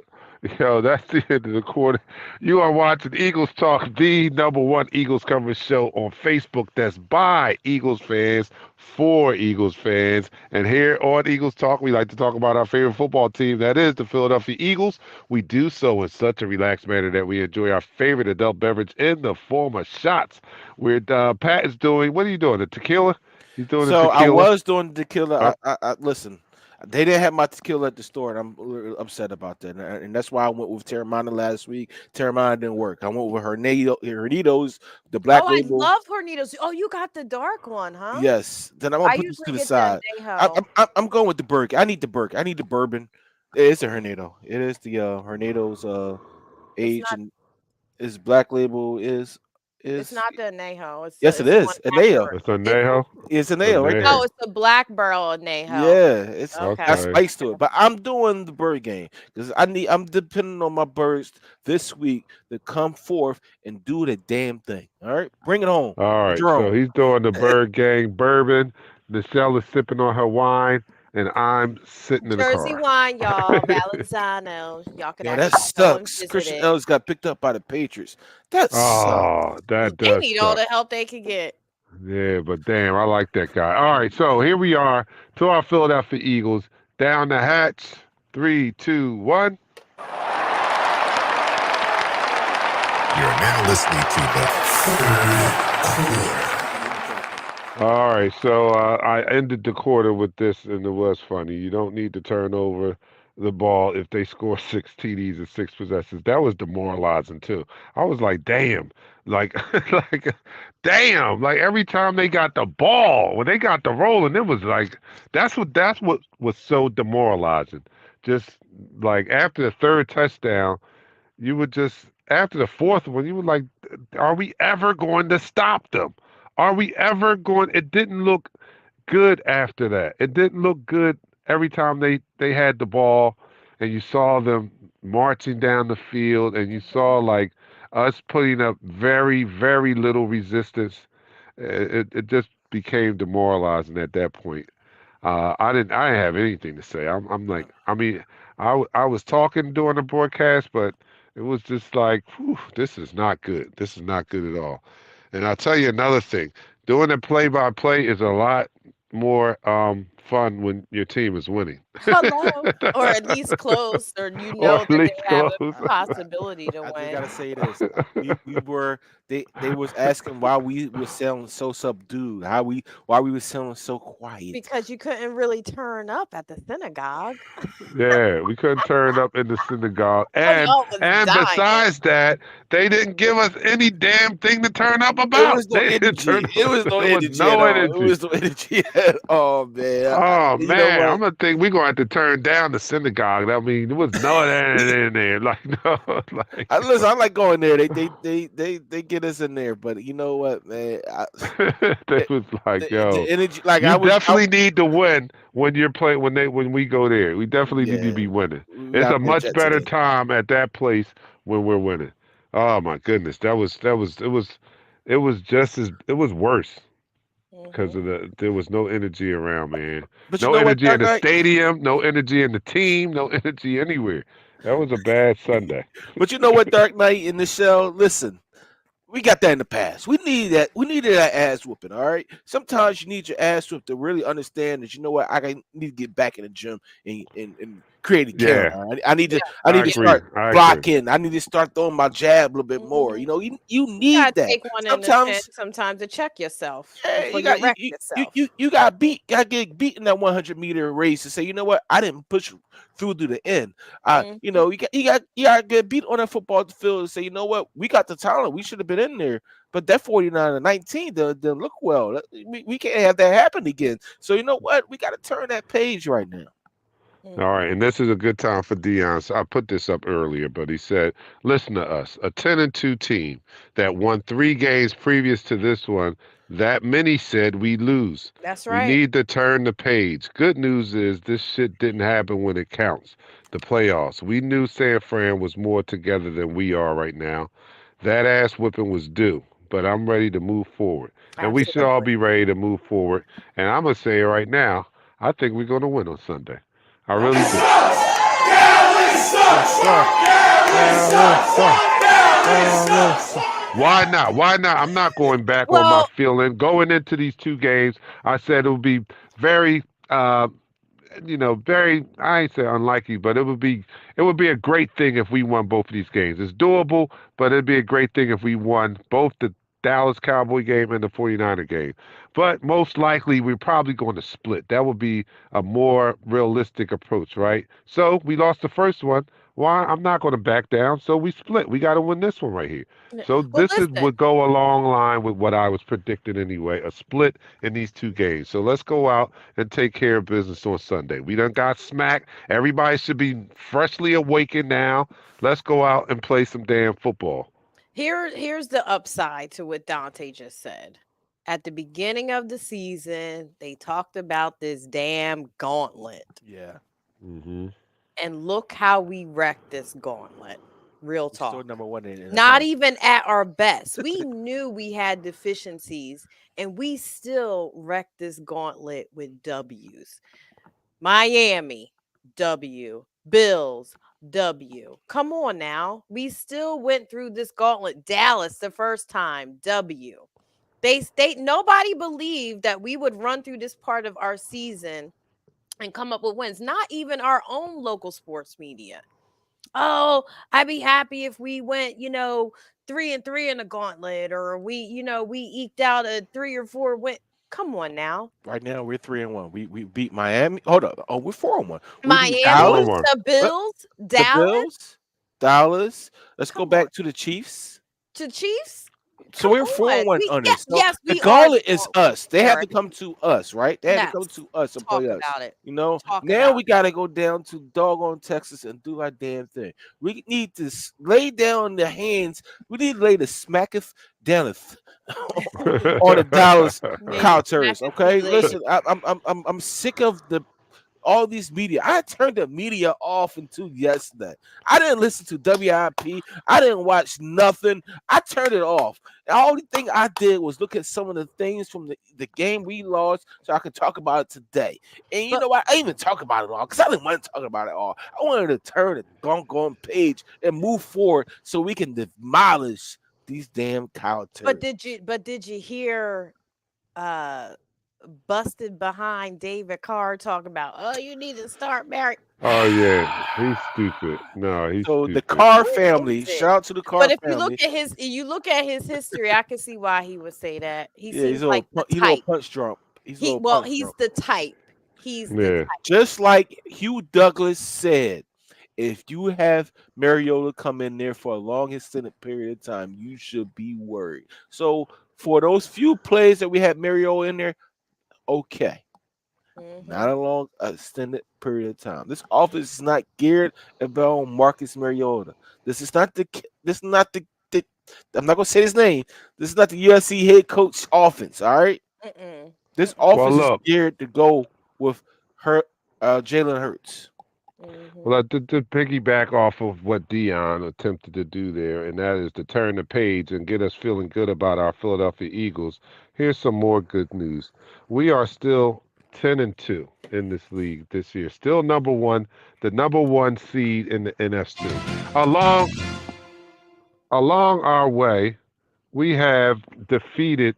Yo, that's the end of the quarter. You are watching Eagles Talk, the #1 Eagles coverage show on Facebook. That's by Eagles fans for Eagles fans. And here on Eagles Talk, we like to talk about our favorite football team. That is the Philadelphia Eagles. We do so in such a relaxed manner that we enjoy our favorite adult beverage in the form of shots. Where Pat is doing, what are you doing? The tequila? He's doing the So I tequila. was doing tequila. Listen. They didn't have my tequila at the store, and I'm a little upset about that. And that's why I went with Terramana last week. Terramana didn't work. I went with Hornitos, the Oh, black I label. love Hornitos. Oh, you got the dark one, huh? Yes. Then I'm gonna I put this usually to the get the side. Añejo. I'm going with the Burke. I need the Burke. I need the bourbon. It's a Hornado. It is the Hornado's It's age, not. and his black label is It's is not the anejo. yes, it It's the one is. after Anejo. It's a it. Neho. It's It's a Anejo right Oh, there. Neho. it's the black barrel anejo. Yeah, it's Okay. got Okay. spice to it. But I'm doing the bird game because I'm depending on my birds this week to come forth and do the damn thing. All right, bring it home, All right. So Jerome. he's doing the Bird Gang bourbon. Michelle is sipping on her wine, and I'm sitting in the Jersey car. wine, y'all. Valenzano. Y'all could Yo, that actually go and sucks. visit Christian it. Ellis got picked up by the Patriots. That sucks. Oh, that They does need all suck. the help they could get. Yeah, but damn, I like that guy. All right, so here we are to our Philadelphia Eagles. Down the hatch. 3, 2, 1. You're now listening to the third quarter. All right, so I ended the quarter with this, and it was funny. You don't need to turn over the ball if they score 6 TDs and 6 possessions. That was demoralizing too. I was like, damn, like, like, damn, like every time they got the ball, when they got the rolling, it was like that's what was so demoralizing. Just like after the third touchdown, you would just after the fourth one, you were like, are we ever going to stop them? Are we ever going? It didn't look good after that. It didn't look good every time they had the ball and you saw them marching down the field and you saw like us putting up very, very little resistance. It just became demoralizing at that point. I didn't have anything to say. I'm like, I mean, I was talking during the broadcast, but it was just like, whew, this is not good. This is not good at all. And I'll tell you another thing. Doing the play-by-play is a lot more fun when your team is winning. Hello. Or at least close, or you Or know at that they least have close. a possibility to I just win. gotta say this. We were they was asking why we were sounding so subdued, why we were sounding so quiet. Because you couldn't really turn up at the synagogue. Yeah, we couldn't turn up in the synagogue. Oh, y'all was And dying. besides that, they didn't give us any damn thing to turn up It about. was no They didn't turn energy. It up. was no There was energy at no all. It energy. was no energy at all, man. Oh You know man, what? I'm gonna think we're gonna have to turn down the synagogue. I mean, there was no in there. Like no, like Listen, I like going there. They get us in there, but you know what, man? they was like, The yo, energy, like you I definitely need to win when you're playing when we go there. We definitely need to yeah, be winning. we It's gotta a play much Jets better again. time at that place when we're winning. Oh my goodness, it was just as it was worse because Hmm. of there was no energy around, man. But you No know what, energy in Dark the Knight? stadium, no energy in the team, no energy anywhere. That was a bad Sunday. But you know what, Dark Knight in the shell? Listen, we got that in the past. We need that. We needed that ass whooping. All right. Sometimes you need your ass whooped to really understand that you know what need to get back in the gym and create a count. Yeah, All right? I need to. Yeah. I I need to agree. start I agree. blocking. I need to start throwing my jab a little bit more. Hmm. You know, you You gotta need that. take one in the chin Sometimes sometimes to check yourself yeah, before you wreck yourself. you got beat, got get beat in that 100-meter race to say, you know what, I didn't push through to the end. You Mhm. know, you got get beat on that football field and say, you know what, we got the talent, we should have been in there. But that 49-19 didn't look well. We can't have that happen again. So you know what, we got to turn that page right now. All right, and this is a good time for Dion. So I put this up earlier, but he said, "Listen to us, a 10-2 team that won 3 games previous to this one. That many said we lose. That's We right. need to turn the page. Good news is this shit didn't happen when it counts. The playoffs. We knew San Fran was more together than we are right now. That ass whipping was due, but I'm ready to move forward, and we should all Absolutely. be ready to move forward. And I'm gonna say it right now. I think we're gonna win on Sunday." I really do. Yes, sir. Yes, sir. Yes, sir. Why not? Why not? I'm not going back on my Well, feeling. Going into these 2 games, I said it would be very, uh, very. I ain't say unlikely, but it would be a great thing if we won both of these games. It's doable, but it'd be a great thing if we won both the Dallas Cowboy game and the 49er game. But most likely, we're probably going to split. That would be a more realistic approach, right? So we lost the first one. Why? I'm not going to back down. So we split. We got to win this one right here. So well, this is listen. would go a long line with what I was predicting anyway, a split in these 2 games. So let's go out and take care of business on Sunday. We done got smacked. Everybody should be freshly awakened now. Let's go out and play some damn football. Here's the upside to what Dante just said. At the beginning of the season, they talked about this damn gauntlet. Yeah. Mm-hmm. And look how we wrecked this gauntlet. Real We're still talk. number one in Not NFL. even at our best. We knew we had deficiencies, and we still wrecked this gauntlet with W's. Miami, W. Bills, W. Come on now. We still went through this gauntlet. Dallas the first time, W. Nobody believed that we would run through this part of our season and come up with wins. Not even our own local sports media. Oh, I'd be happy if we went, 3-3 in a gauntlet, or we eked out a 3 or 4 win. Come on now. Right now we're 3-1. We beat Miami. Hold up. Oh, we're 4-1. We beat Miami, Dallas, 4-1. the Bills, the Bills, Dallas. Let's go Come back on. to the Chiefs. to Chiefs. So Come we're on. 4-1 We- on yes, this. So yes, the we are gauntlet is gauntlet. us. They have to Eric. come to us, right? They have to come Yes. to us and Talk play us. about it. You know, Talk now about we it. got to go down to doggone Texas and do our damn thing. We need to lay down the hands. We need to lay the smacketh downeth on the Dallas Maybe Cowboys. smack Okay, us later. listen, I'm sick of all these media. I turned the media off until yesterday. I didn't listen to WIP. I didn't watch nothing. I turned it off. The only thing I did was look at some of the things from the game we lost so I could talk about it today. And you But- know what? I didn't even talk about it all because I didn't want to talk about it all. I wanted to turn the gone page and move forward so we can demolish these damn cow But did you hear busted behind David Carr talking about, oh, you need to start marrying? Oh yeah, he's stupid. No, he's So stupid. the Carr Who family, is it? shout out to the Carr But if family. you look at his history, I can see why he would say that. He Yeah, seems he's a like little, the he's a little type. punch drunk. He's a little punch He's drunk. the type. He's the Yeah. type. Just like Hugh Douglas said, if you have Mariota come in there for a long extended period of time, you should be worried. So for those few plays that we had Mariota in there, okay. Mhm. Not a long extended period of time. This offense is not geared about Marcus Mariota. This is not the I'm not gonna say his name. This is not the USC head coach offense. All right. Mm-mm. This Well, offense is look. geared to go with Jalen Hurts. Mhm. Well, to piggyback off of what Dion attempted to do there, and that is to turn the page and get us feeling good about our Philadelphia Eagles. Here's some more good news. We are still 10-2 in this league this year. Still number one, the number one seed in the NFC. Along our way, we have defeated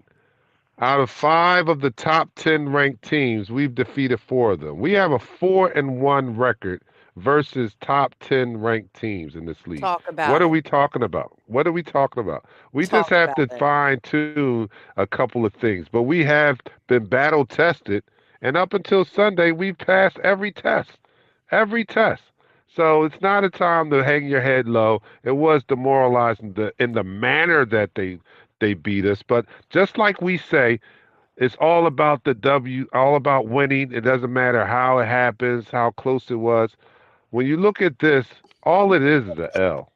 out of 5 of the top 10 ranked teams, we've defeated 4 of them. We have a 4-1 record versus top 10 ranked teams in this league. Talk about What are it. we talking about? What are we talking about? We just Talk have to about it. fine tune a couple of things, but we have been battle tested, and up until Sunday, we've passed every test. Every test. So it's not a time to hang your head low. It was demoralizing in the manner that they beat us, but just like we say, it's all about the W, all about winning. It doesn't matter how it happens, how close it was. When you look at this, all it is an L.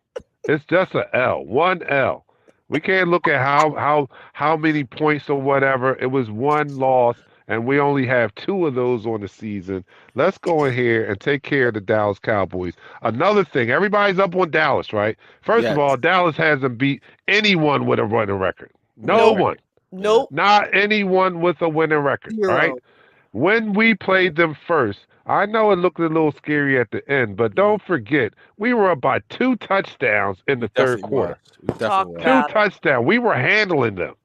It's just an L, one L. We can't look at how many points or whatever. It was one loss, and we only have 2 of those on the season. Let's go in here and take care of the Dallas Cowboys. Another thing, everybody's up on Dallas, right? First of Yes. all, Dallas hasn't beat anyone with a running record. No Nope. one. Nope. Not anyone with a winning record. All right. Zero. When we played them first, I know it looked a little scary at the end, but don't forget, we were up by 2 touchdowns in the third Definitely quarter. was. We Talk definitely was. 2 about it. touchdowns. We were handling them.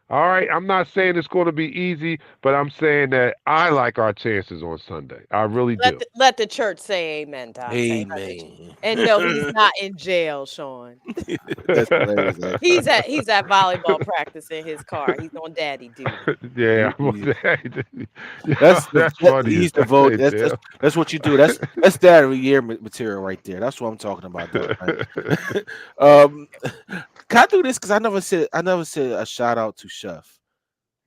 All right. I'm not saying it's going to be easy, but I'm saying that I like our chances on Sunday. I really do. Let the church say amen, Dante. Let the church- Amen. And no, he's not in jail, Sean. That's hilarious. actually. He's at volleyball practice in his car. He's on daddy duty. Yeah, That's that's funny. He's as the vote. hell. That's what you do. That's that every year material right there. That's what I'm talking about. Though, right? Can I do this? Because I never said a shout out to Chef.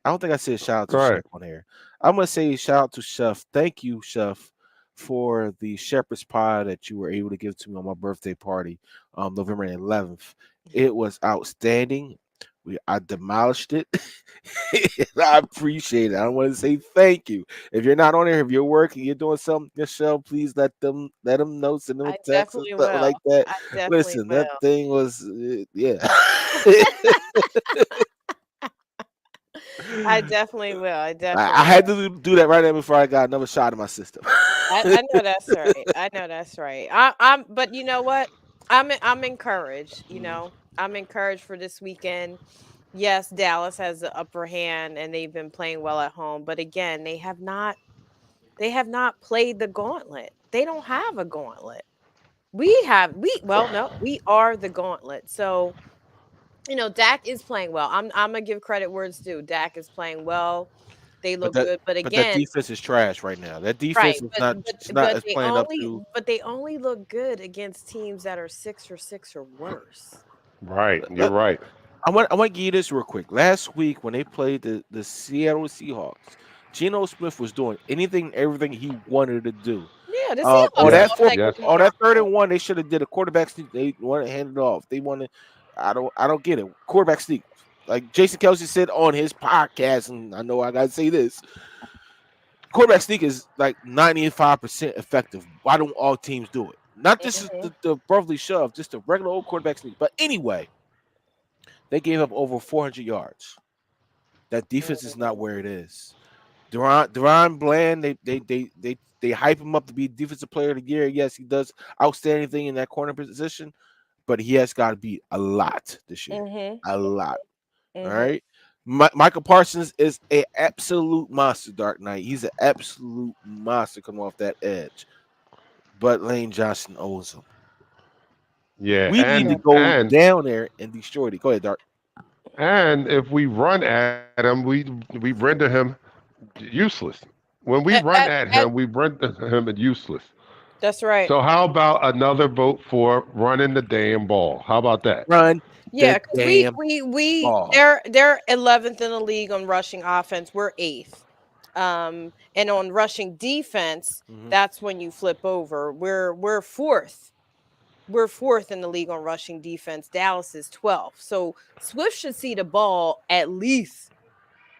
I don't think I said shout out to Right. Chef on here. I'm gonna say shout out to Chef. Thank you, Chef, for the shepherd's pie that you were able to give to me on my birthday party, November 11th. It was outstanding. I demolished it. I appreciate it. I want to say thank you. If you're not on there, if you're working, you're doing something, Michelle, please let them know, send them a I text and definitely stuff will. like that. I definitely Listen, will. that thing was yeah. I definitely will. I I definitely had will. to do that right there before I got another shot in my system. I know that's right. I know that's right. But you know what? I'm encouraged, Mhm. I'm encouraged for this weekend. Yes, Dallas has the upper hand and they've been playing well at home, but again, they have not played the gauntlet. They don't have a gauntlet. We are the gauntlet. So, Dak is playing well. I'm gonna give credit where it's due. Dak is playing well. They But look that good. But but that again, defense is trash right now. That defense right, is but not but it's not but is they playing up only to. but they only look good against teams that are 6 or worse. Right. You're Let, right. I want to give you this real quick. Last week when they played the Seattle Seahawks, Geno Smith was doing anything and everything he wanted to do. Yeah, the On Seahawks Yes. that lost fourth, that Yes. game on that third out. and one, they should have did a quarterback sneak. They wanted to hand it off. They wanted. I don't get it. Quarterback sneak. Like Jason Kelsey said on his podcast, and I know I gotta say this. Quarterback sneak is like 95% effective. Why don't all teams do it? Not this is Mhm, the brotherly shove, just a regular old quarterback sneak. But anyway, they gave up over 400 yards. That defense is not mhm. where it is. Deron Bland, they hype him up to be defensive player of the year. Yes, he does outstanding thing in that corner position, but he has got to be a lot this year. Mhm. A lot. All Mhm. right. Michael Parsons is an absolute monster, Dark Knight. He's an absolute monster coming off that edge. But Lane Johnson owes him. Yeah. We need And to Yeah. go and down there and destroy it. Go ahead, Dark. and if we run at him, we render him useless. When we run at At him, we render him useless. That's right. So how about another vote for running the damn ball? How about that? Run Yeah, the because we damn we we ball. they're 11th in the league on rushing offense. We're 8th. And on rushing defense, Mhm. that's when you flip over. We're 4th. We're 4th in the league on rushing defense. Dallas is 12th. So Swift should see the ball at least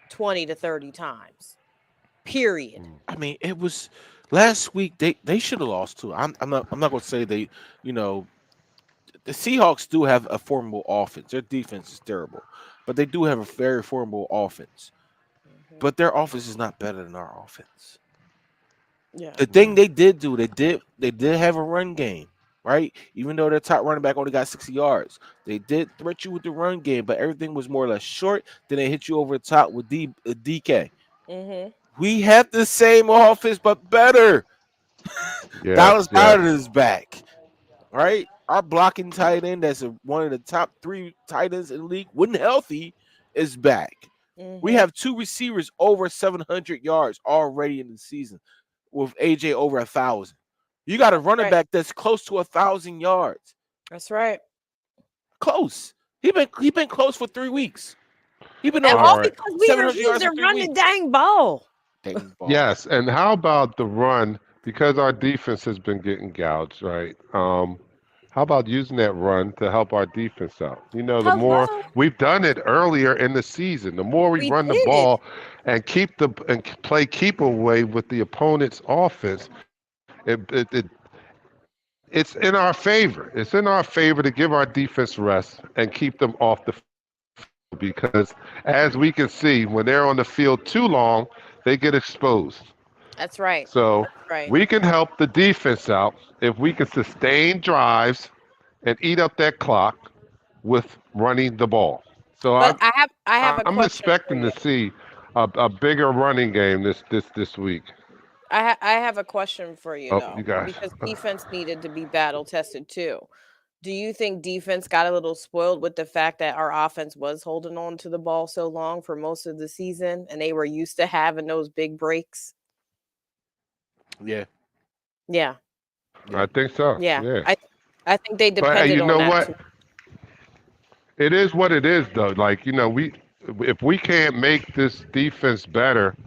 20 to 30 times. Period. I mean, it was last week. They should have lost too. I'm not going to say they. You know, the Seahawks do have a formidable offense. Their defense is terrible, but they do have a very formidable offense. Mhm. But their offense is not better than our offense. Yeah. The thing they did do, they did have a run game, right? Even though their top running back only got 60 yards, they did threat you with the run game, but everything was more or less short. Then they hit you over the top with DK. Mhm. We have the same offense, but better. Yes. Dallas Yes. Goedert is back, right? Our blocking tight end, that's one of the top 3 tight ends in the league, when healthy, is back. We Mhm. have 2 receivers over 700 yards already in the season, with AJ over 1,000. You got a running Right. back that's close to 1,000 yards. That's right. Close. He been close for 3 weeks. He been And over All all right. because we 700 refuse yards to for 3 run the weeks. dang ball. Dang ball. Yes. And how about the run? Because our defense has been getting gouged, right? How about using that run to help our defense out? The more Hello. we've done it earlier in the season, the more we We run the did. ball and play keep away with the opponent's offense, it's in our favor. It's in our favor to give our defense rest and keep them off the field because, as we can see, when they're on the field too long, they get exposed. That's right. So That's right. we can help the defense out if we can sustain drives and eat up that clock with running the ball. So But I'm I have a I'm question for expecting to you. see a bigger running game this week. I have a question for you Oh, you though, guys. because defense needed to be battle tested too. Do you think defense got a little spoiled with the fact that our offense was holding on to the ball so long for most of the season and they were used to having those big breaks? Yeah. Yeah. Yeah. I think so. Yeah. Yeah. I think they But depended you on know that what? too. It is what it is, though. Like we if we can't make this defense better,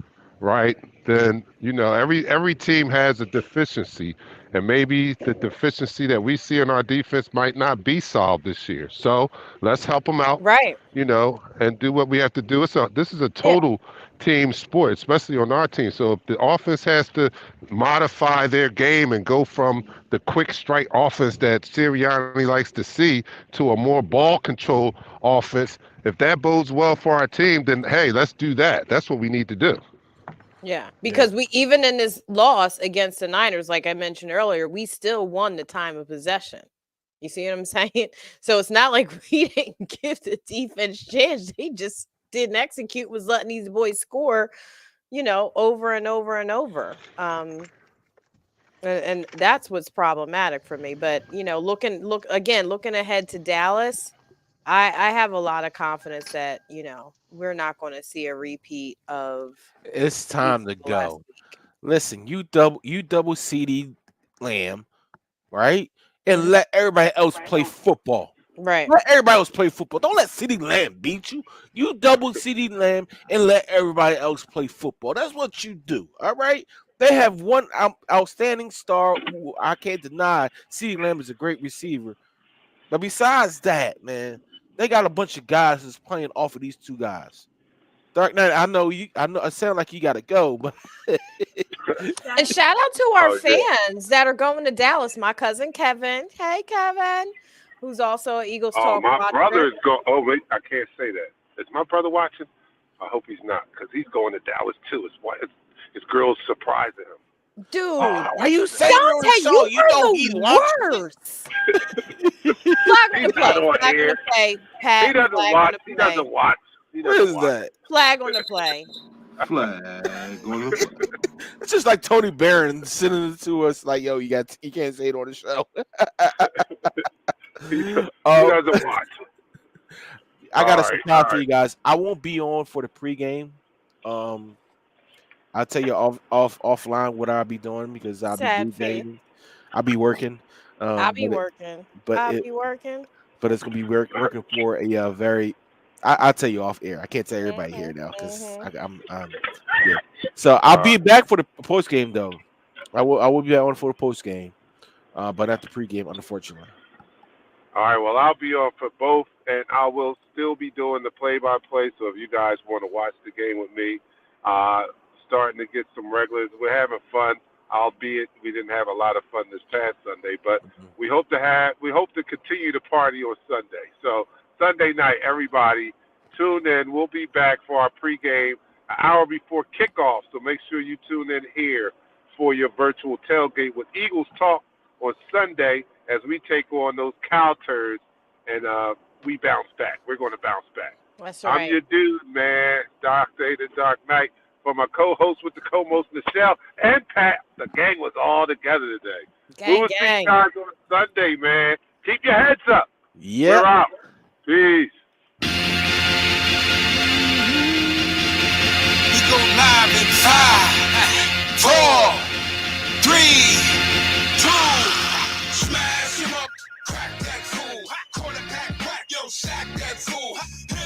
right? then every team has a deficiency, and maybe the deficiency that we see in our defense might not be solved this year. So let's help them out, Right. and do what we have to do. This is a Yeah. total team sport, especially on our team. So if the offense has to modify their game and go from the quick strike offense that Sirianni likes to see to a more ball control offense, if that bodes well for our team, then hey, let's do that. That's what we need to do. Yeah, because we even in this loss against the Niners, like I mentioned earlier, we still won the time of possession. You see what I'm saying? So it's not like we didn't give the defense chance. They just didn't execute, was letting these boys score, over and over and over. And that's what's problematic for me. But looking ahead to Dallas, I have a lot of confidence that we're not going to see a repeat of. It's time to last go. week. Listen, you double CeeDee Lamb, right? And let everybody else play football. Right. Let everybody else play football. Don't let CeeDee Lamb beat you. You double CeeDee Lamb and let everybody else play football. That's what you do. All right. They have one outstanding star who I can't deny. CeeDee Lamb is a great receiver. But besides that, man, they got a bunch of guys that's playing off of these two guys. Dark Knight, I know it sounds like you got to go, but And shout out to our fans that are going to Dallas. My cousin Kevin. Hey, Kevin, who's also an Eagles Talk. My brother is going. Oh, wait, I can't say that. Is my brother watching? I hope he's not, because he's going to Dallas too. His girl's surprising him. Dude, why you saying on the show? You know he worse. Flag on the play. Not on Flag air. on the play. Pat, He doesn't flag watch. on the He play. doesn't watch. What is that? Flag on the play. Flag on the play. It's just like Tony Barron sending it to us like, yo, you can't say it on the show. He doesn't watch. I got a All right, surprise for you guys. I won't be on for the pregame. I'll tell you offline what I'll be doing because I'll Sad be DJing. I'll be working. I'll be working. But it's gonna be working for a very. I'll tell you off air. I can't tell everybody here now because I'm yeah. So I'll be back for the post game though. I will be back on for the post game, but not the pregame, unfortunately. All right, well, I'll be on for both, and I will still be doing the play-by-play, so if you guys want to watch the game with me, starting to get some regulars. We're having fun, albeit we didn't have a lot of fun this past Sunday, but we hope to continue to party on Sunday. So Sunday night, everybody, tune in. We'll be back for our pregame an hour before kickoff, so make sure you tune in here for your virtual tailgate with Eagles Talk on Sunday as we take on those cow turds, and we bounce back. We're going to bounce back. That's right. I'm your dude, man. Dark Day the Dark Knight. For my co-host with the co-host, Michelle and Pat, the gang was all together today. We'll see you guys on Sunday, man. Keep your heads up. Yeah. We're out. Peace. We go live in 5, 4, 3,